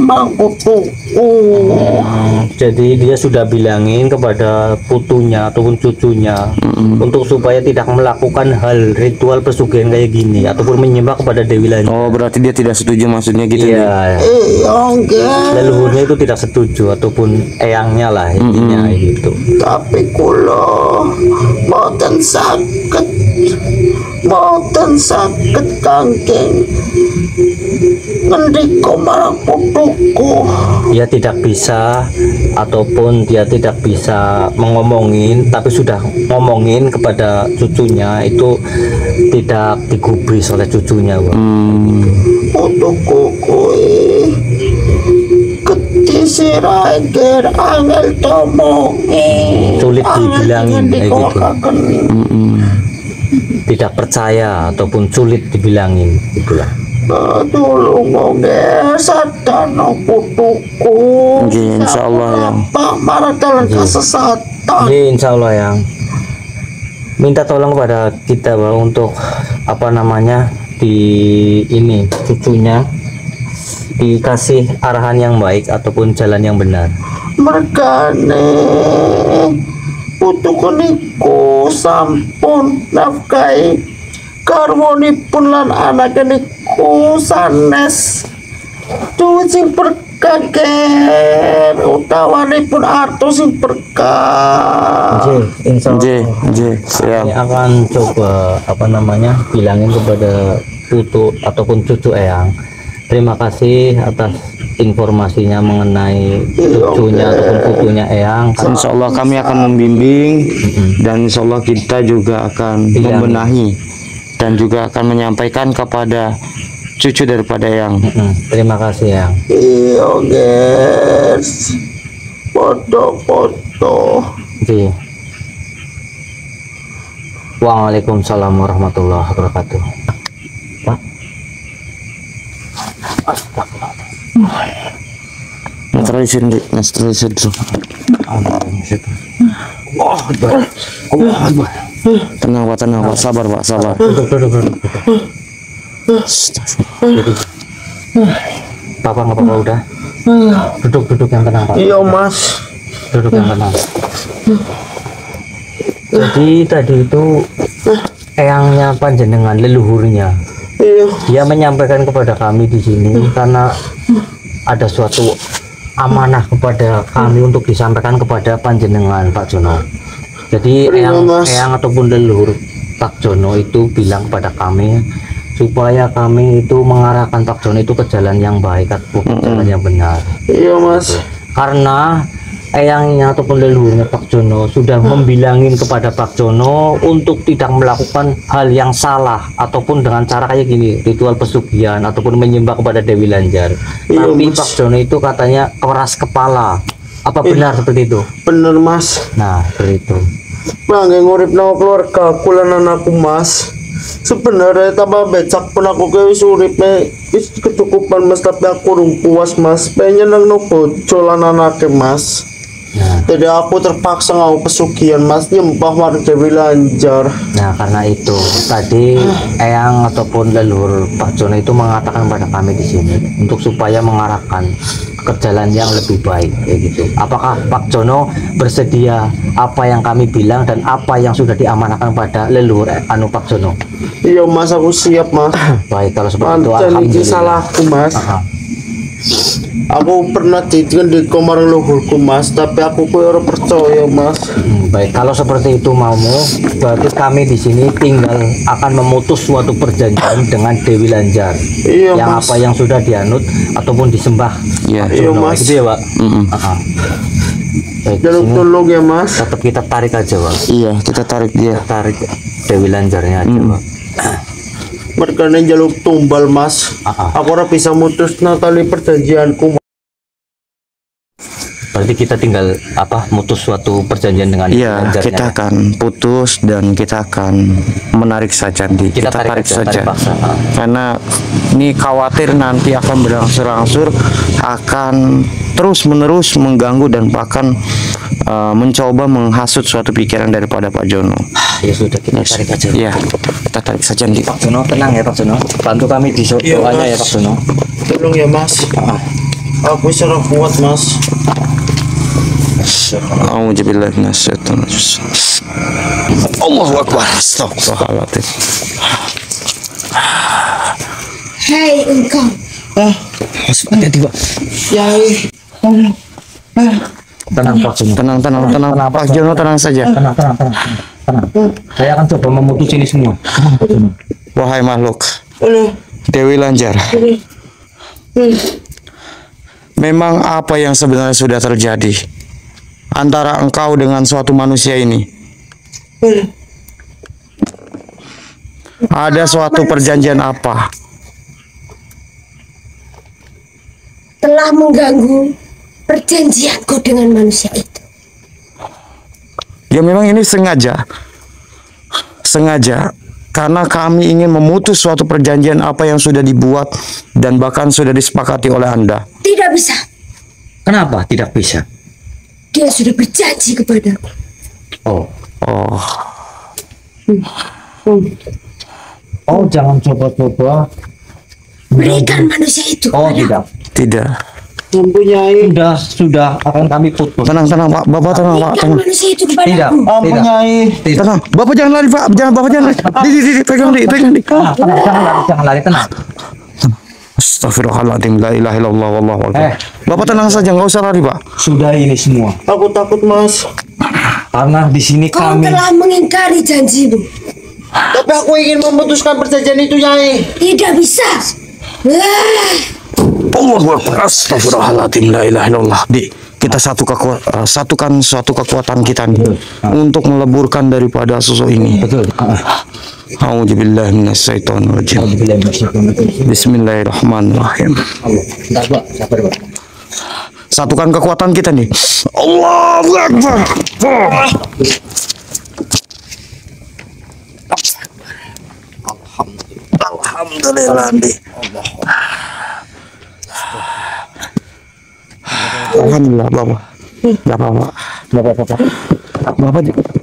marang putuku. Jadi dia sudah bilangin kepada putunya ataupun cucunya untuk supaya tidak melakukan hal ritual pesugihan kayak gini ataupun menyembah kepada Dewi Lancar. Oh, berarti dia tidak setuju maksudnya gitu, Dik? Iya. Iya nggih. Leluhurnya itu tidak setuju ataupun eyangnya lah intinya gitu. Tapi kula mboten saged kangge ngendika marang putuku. Dia tidak bisa ataupun dia tidak bisa mengomongin, tapi sudah ngomongin kepada cucunya itu tidak digubris oleh cucunya Pak. Putuku kuwi gede sirahe ger angel tomongi. Sulit dibilangin kayak gitu. Dikokaken. Tidak percaya ataupun sulit dibilangin gitulah. Tolong nggih sadana putuku. Nggih, insyaallah yang. Pak marang dalan kasesatan. Jadi insya Allah yang minta tolong kepada kita Pak untuk apa namanya di ini cucunya dikasih arahan yang baik ataupun jalan yang benar. Mergane putuku niku sampun nafkahi karmonipun lan anake niku sanes duwit sing berkah utawanipun arto sing berkah. Insya Allah Nggih, siap. ini akan coba apa namanya bilangin kepada putu ataupun cucu Eyang. Terima kasih atas informasinya mengenai cucunya ataupun putunya Eyang. Insya Allah kami akan membimbing dan insya Allah kita juga akan membenahi dan juga akan menyampaikan kepada cucu daripada Eyang. Terima kasih Eyang. Iya guys, foto-foto. Oke. Waalaikumsalam warahmatullahi wabarakatuh. Pak. Naturalisir dulu. Tenang Pak, sabar Pak, sabar. Papa nggak apa-apa udah. Duduk yang tenang Pak. Iya mas. Duduk yang tenang. Jadi tadi itu Eyangnya panjenengan leluhurnya. Iya. Dia menyampaikan kepada kami di sini karena ada suatu amanah kepada kami untuk disampaikan kepada panjenengan Pak Jono. Jadi Eyang ataupun leluhur Pak Jono itu bilang kepada kami supaya kami itu mengarahkan Pak Jono itu ke jalan yang baik atau ke jalan yang benar. Iya mas. Karena Eyangnya ataupun leluhurnya Pak Jono sudah membilangin kepada Pak Jono untuk tidak melakukan hal yang salah ataupun dengan cara kayak gini, ritual pesugihan ataupun menyembah kepada Dewi Lanjar. Iya, Tapi mas. Pak Jono itu katanya keras kepala. Apa benar seperti itu? Bener mas. Nah, seperti itu. Bangga ngurip nama keluarga aku lan anakku mas. Sebenarnya tambah becak pun aku ke wis urip wis kecukupan mas, tapi aku rung puas mas. Pengen nang no bojo lan anake mas. Nah, Jadi aku terpaksa ngau pesugihan mas, nyembah marang Dewi Lanjar. nah karena itu tadi Eyang ataupun leluhur Pak Jono itu mengatakan pada kami di sini untuk supaya mengarahkan ke jalan yang lebih baik kayak gitu. Apakah Pak Jono bersedia apa yang kami bilang dan apa yang sudah diamanahkan pada leluhur Pak Jono? Iya mas, aku siap mas. Baik, kalau seperti itu Pancen iki alhamdulillah. salahku mas. Aha. Aku pernah di komar leluhurku mas, tapi aku kok ora percaya mas. Baik, kalau seperti itu maumu, berarti kami di sini tinggal akan memutus suatu perjanjian dengan Dewi Lanjar. Iya Yang mas. apa yang sudah dianut ataupun disembah. Iya. Pak Iya, Jono, Mas. gitu ya Pak. Aha. Baik, di Jaluk sini tolong ya mas. tetap kita tarik aja Pak. Iya, kita tarik dia. Tarik Dewi Lanjarnya aja Pak. Mereka jaluk tumbal mas. Aku ora bisa mutus tali perjanjianku. Berarti kita tinggal apa mutus suatu perjanjian dengan Dewi Iya, Lanjarnya, kita ya? akan putus dan kita akan menarik saja di. Kita tarik aja, tarik paksa. Karena ini khawatir nanti akan berangsur-angsur akan terus-menerus mengganggu dan bahkan mencoba menghasut suatu pikiran daripada Pak Jono. Ya sudah, kita tarik aja. Iya, kita tarik saja di. Pak Jono tenang ya Pak Jono. Bantu kami di doanya ya Pak Jono. Tolong ya mas. Aku serah kuat mas. Auzubillahi minasyaitonir rajim. Allahu akbar. Astagfirullahaladzim. Hei engkau, Hati-hati Pak. Yai. Tenang Pak Jono. Tenang. Pak Jono tenang saja. Tenang. Saya akan coba memutus ini semua. Tenang, Pak Jono. Wahai makhluk Dewi Lanjar, memang apa yang sebenarnya sudah terjadi antara engkau dengan suatu manusia ini? Ada suatu perjanjian apa? telah mengganggu perjanjianku dengan manusia itu. Ya memang ini sengaja karena kami ingin memutus suatu perjanjian apa yang sudah dibuat dan bahkan sudah disepakati oleh Anda. Tidak bisa. Kenapa tidak bisa? Dia sudah berjanji kepadaku. Oh, jangan coba-coba. Berikan manusia itu Oh, kepadaku. Tidak. Mempunyai. Sudah akan kami putus. Tenang Pak. Bapak tenang Pak. Berikan Tenang. manusia itu Tidak, kepadaku. Mempunyai. Tenang. Bapak jangan lari Pak. Bapak jangan lari. Di pegang di. Jangan lari, tenang. Astagfirullahaladzim. La ilaha illallah wallahu akbar. Bapak tenang saja, nggak usah lari Pak. Sudah ini semua. Aku takut mas. Karena di sini Kau kami telah mengingkari janjimu. Tapi aku ingin memutuskan perjanjian itu, Nyai. Tidak bisa. Allahu Akbar. Astagfirullahaladzim. La ilaha illallah. Kita satukan suatu kekuatan kita nih untuk meleburkan daripada sosok ini. Betul. A'udzubillahi minasyaitonirrajim. Bismillahirrahmanirrahim. Entar, Pak. Sabar, Pak. Satukan kekuatan kita nih. Allahu Akbar. Alhamdulillah nih. Alhamdulillah, Bapak. Bapak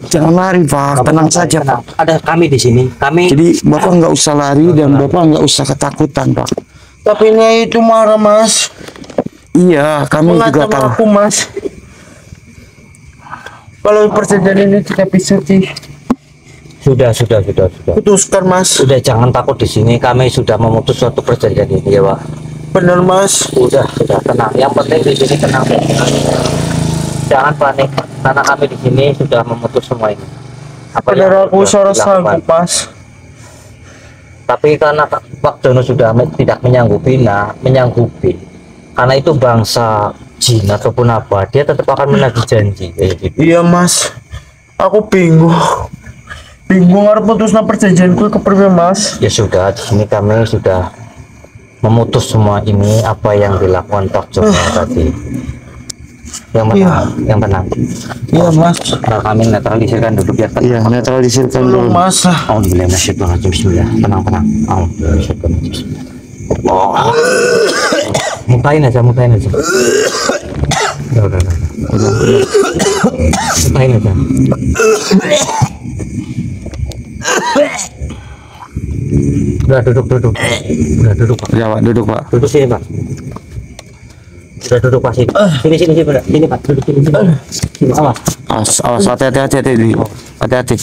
jangan lari, Pak. Tenang saja, Pak. Ada kami di sini. Kami Jadi Bapak nggak usah lari dan Bapak nggak usah ketakutan, Pak. Tapi Nyai itu marah, Mas. Iya, kami juga Mengancam tahu. aku, Mas. Kalau perjanjian ini tidak bisa sudah. diputuskan, Mas. Sudah jangan takut di sini. Kami sudah memutus suatu perjanjian ini ya, Pak. Benar, Mas. Sudah tenang. Yang penting di sini tenang. Jangan panik karena kami di sini sudah memutus semua ini. Apa yang Benar, aku sudah seorang dilakukan. sanggup, Mas. Tapi karena Pak Jono sudah tidak menyanggupi, karena itu bangsa jin ataupun apa, dia tetap akan menagih janji kayak gitu. Iya, Mas. Aku bingung harus putusnya perjanjianku ke priwe, Mas. Ya sudah, di sini kami sudah memutus semua ini apa yang dilakukan Pak Jono tadi. Yang tenang. Iya, Mas. Nah, kami netralisirkan dulu biar tenang. Iya, netralisirkan Tolong, dulu. Mas. Alhamdulillah, bismillah. Tenang. Alhamdulillah, bismillah. Mutain aja. Udah. Mutain aja. Udah duduk. Udah duduk, Pak. Ya, Pak, duduk, Pak. Duduk sini, Pak. Sudah duduk, Pak. Sini, Pak. Sini, Pak. Duduk sini. Sini, awas. Awas, hati-hati. Hati-hati.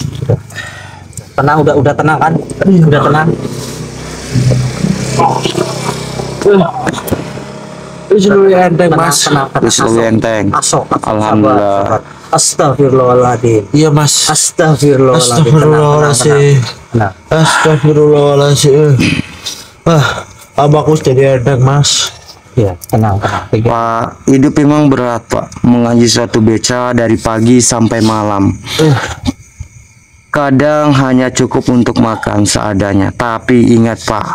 Tenang, udah tenang kan? Udah tenang. Itu lebih enteng, Mas. Tenang. Terus lebih enteng. Masuk. Alhamdulillah. Astagfirullahaladzim. Iya, Mas. Astagfirullahaladzim. Astagfirullahaladzim. Tenang. Astagfirullahaladzim. Abahku jadi enteng, Mas. Ya, tenang. Pak, hidup memang berat, Pak. Mengaji suatu beca dari pagi sampai malam. Kadang hanya cukup untuk makan seadanya. Tapi ingat, Pak,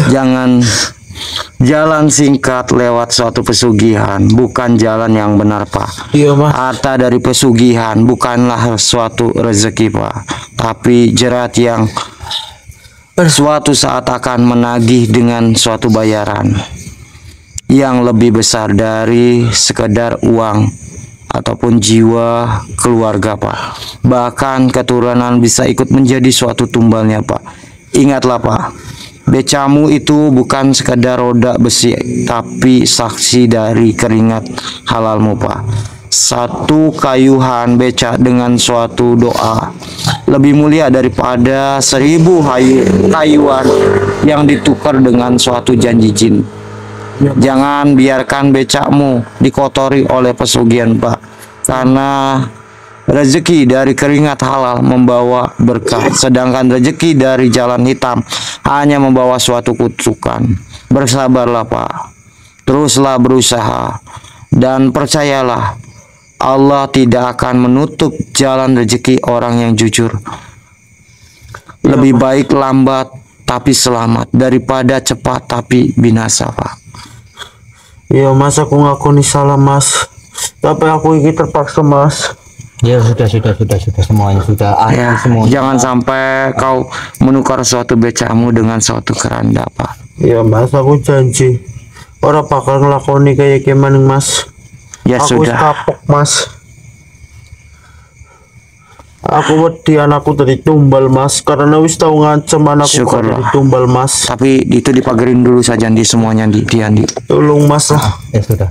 jangan jalan singkat lewat suatu pesugihan, bukan jalan yang benar, Pak. Iya, Mas. Harta dari pesugihan bukanlah suatu rezeki, Pak, tapi jerat yang suatu saat akan menagih dengan suatu bayaran yang lebih besar dari sekedar uang ataupun jiwa keluarga, Pak. Bahkan keturunan bisa ikut menjadi suatu tumbalnya, Pak. Ingatlah, Pak, becamu itu bukan sekedar roda besi, tapi saksi dari keringat halalmu, Pak. Satu kayuhan beca dengan suatu doa lebih mulia daripada 1000 kayuan yang ditukar dengan suatu janji jin. Jangan biarkan becakmu dikotori oleh pesugihan, Pak, karena rezeki dari keringat halal membawa berkah, sedangkan rezeki dari jalan hitam hanya membawa suatu kutukan. Bersabarlah, Pak, teruslah berusaha, dan percayalah, Allah tidak akan menutup jalan rezeki orang yang jujur. Lebih baik lambat tapi selamat daripada cepat tapi binasa, Pak. Iya, Mas, aku ngakuni salah, Mas. Tapi aku ini terpaksa, Mas. Ya sudah semuanya sudah Ya, semua. jangan sampai kau menukar suatu becamu dengan suatu keranda, Pak. Iya, Mas, aku janji orang bakal ngelakoni kayak gimana, Mas. Ya Aku wis sudah. kapok, Mas. Aku wedi anakku tadi tumbal, Mas, karena wis tau ngancem anakku kalau Syukurlah. tadi tumbal, Mas. Tapi itu dipagerin dulu saja di semuanya di Andi. Tolong, Mas lah. Ya sudah.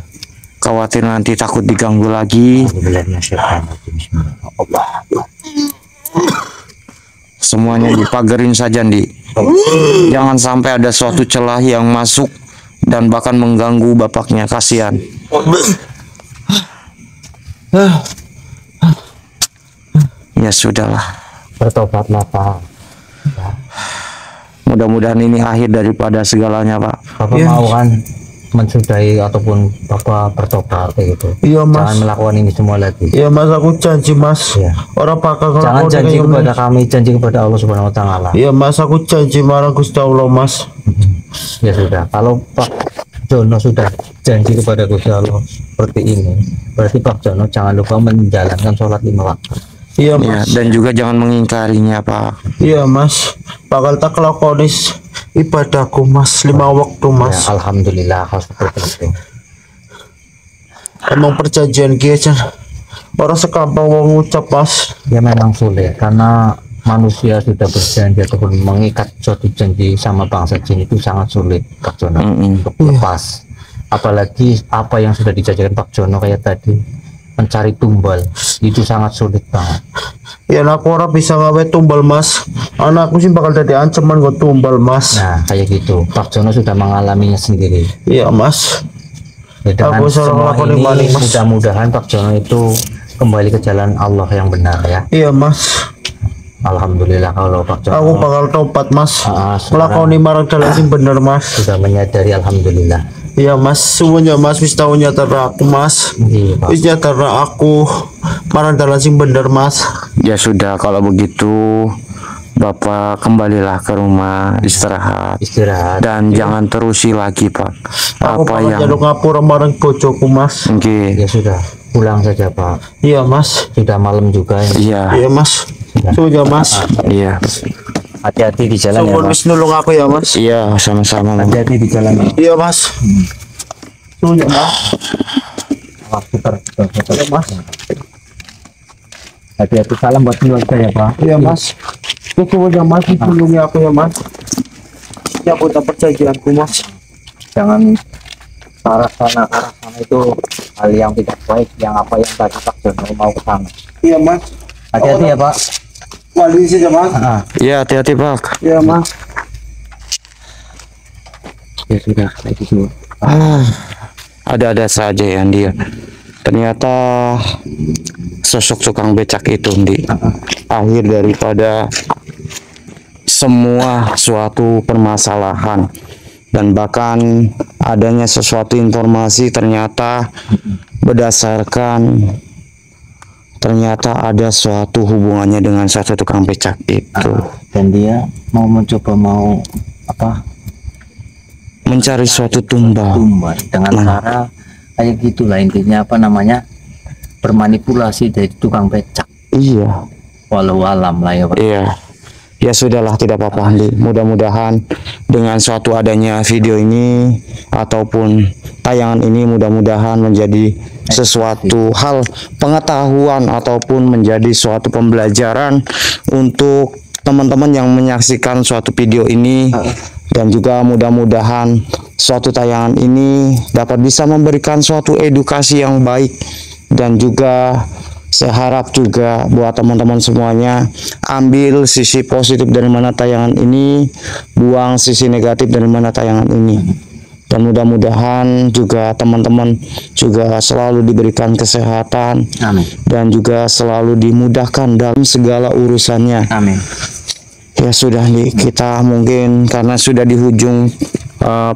Khawatir nanti takut diganggu lagi. Semuanya dipagerin saja, Di. Jangan sampai ada suatu celah yang masuk dan bahkan mengganggu bapaknya. Kasihan. Ya sudahlah. bertobatlah Pak. Mudah-mudahan ini akhir daripada segalanya, Pak. Bapak Iya. mau kan mensudahi ataupun Bapak bertobat kayak gitu. Iya mas. Jangan melakukan ini semua lagi. Iya mas, aku janji mas. Iya. Orang bakal Jangan ngelakuin janji kayak kepada gini. kami, janji kepada Allah Subhanahu wa taala. Iya mas, aku janji marah Gusti Allah mas. Ya sudah, kalau Pak Jono sudah janji kepada Gusti Allah seperti ini, berarti Pak Jono jangan lupa menjalankan sholat 5 waktu. Iya Ya, mas. dan juga jangan mengingkarinya, Pak. Iya mas. Bakal tak lakonis ibadahku mas 5 waktu Ya, mas. alhamdulillah kalau seperti itu. Emang perjanjian kia Jan. Orang sekampung wong ngucap mas. Ya memang sulit karena manusia sudah berjanji ataupun mengikat suatu janji sama bangsa jin itu sangat sulit Pak Jono untuk lepas. Apalagi apa yang sudah dijajarkan Pak Jono kayak tadi, mencari tumbal itu sangat sulit banget. Ya aku orang bisa ngawe tumbal mas. Anakku sih bakal jadi ancaman gue tumbal mas. Nah kayak gitu Pak Jono sudah mengalaminya sendiri. Iya mas. Ya, dengan Aku salah semua melakukan ini maling, Mas. mudah-mudahan Pak Jono itu kembali ke jalan Allah yang benar ya. Iya mas. Alhamdulillah kalau Pak Jono Aku bakal tobat mas. sekarang Ngelakoni marang dalan sing bener mas. sudah menyadari alhamdulillah. Iya mas, semuanya mas wis tau nyatara aku mas. Iya Pak. Wis nyatara aku marang dalan sing bener mas. Ya sudah, kalau begitu Bapak kembalilah ke rumah, istirahat. Istirahat. Dan jangan terusi lagi, Pak. Aku Apa bakal yang jaluk ngapura marang bojoku mas. Oke. Ya sudah pulang saja Pak. Iya mas. Sudah malam juga ini. Iya, Iya mas. Semuanya mas. iya. Hati-hati di jalan ya Sumpun Pak. wis nulung aku ya mas. Iya, sama-sama. Bang. Hati-hati di jalan. Iya mas. Semuanya mas. Waktu terbatas. Iya mas. Hati-hati, salam buat keluarga ya Pak. Iya mas. Semuanya mas, nulungi aku ya mas. Ya buat perjanjianku mas. Jangan ke arah sana itu hal yang tidak baik, yang apa yang tadi Pak Jono mau ke sana. Iya mas. Hati-hati ya Pak. Wali saja mas. Iya, hati-hati, Pak. Iya mas. Ya sudah, kayak gitu. Ada-ada saja yang dia. Ternyata sosok tukang becak itu di akhir daripada semua suatu permasalahan, dan bahkan adanya sesuatu informasi ternyata berdasarkan ternyata ada suatu hubungannya dengan satu tukang becak itu, Dan dia mau mencoba apa mencari suatu tumbal. tumbal dengan cara kayak gitulah, intinya apa namanya, bermanipulasi dari tukang becak. Iya. Walau alam lah ya Pak. Iya. Ya sudahlah, tidak apa-apa Andi. Mudah-mudahan dengan suatu adanya video ini ataupun tayangan ini, mudah-mudahan menjadi sesuatu hal pengetahuan ataupun menjadi suatu pembelajaran untuk teman-teman yang menyaksikan suatu video ini, dan juga mudah-mudahan suatu tayangan ini dapat bisa memberikan suatu edukasi yang baik. Dan juga saya harap juga buat teman-teman semuanya, ambil sisi positif dari mana tayangan ini, buang sisi negatif dari mana tayangan ini. Dan mudah-mudahan juga teman-teman juga selalu diberikan kesehatan Amin. dan juga selalu dimudahkan dalam segala urusannya. Amin. Ya sudah nih, kita mungkin karena sudah di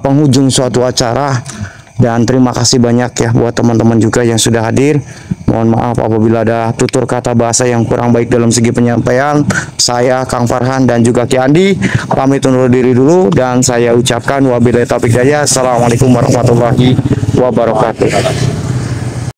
penghujung suatu acara, dan terima kasih banyak ya buat teman-teman juga yang sudah hadir. Mohon maaf apabila ada tutur kata bahasa yang kurang baik dalam segi penyampaian. Saya Kang Farhan dan juga Ki Andi pamit undur diri dulu, dan saya ucapkan wabillahi taufiq hidayah. Assalamualaikum warahmatullahi wabarakatuh.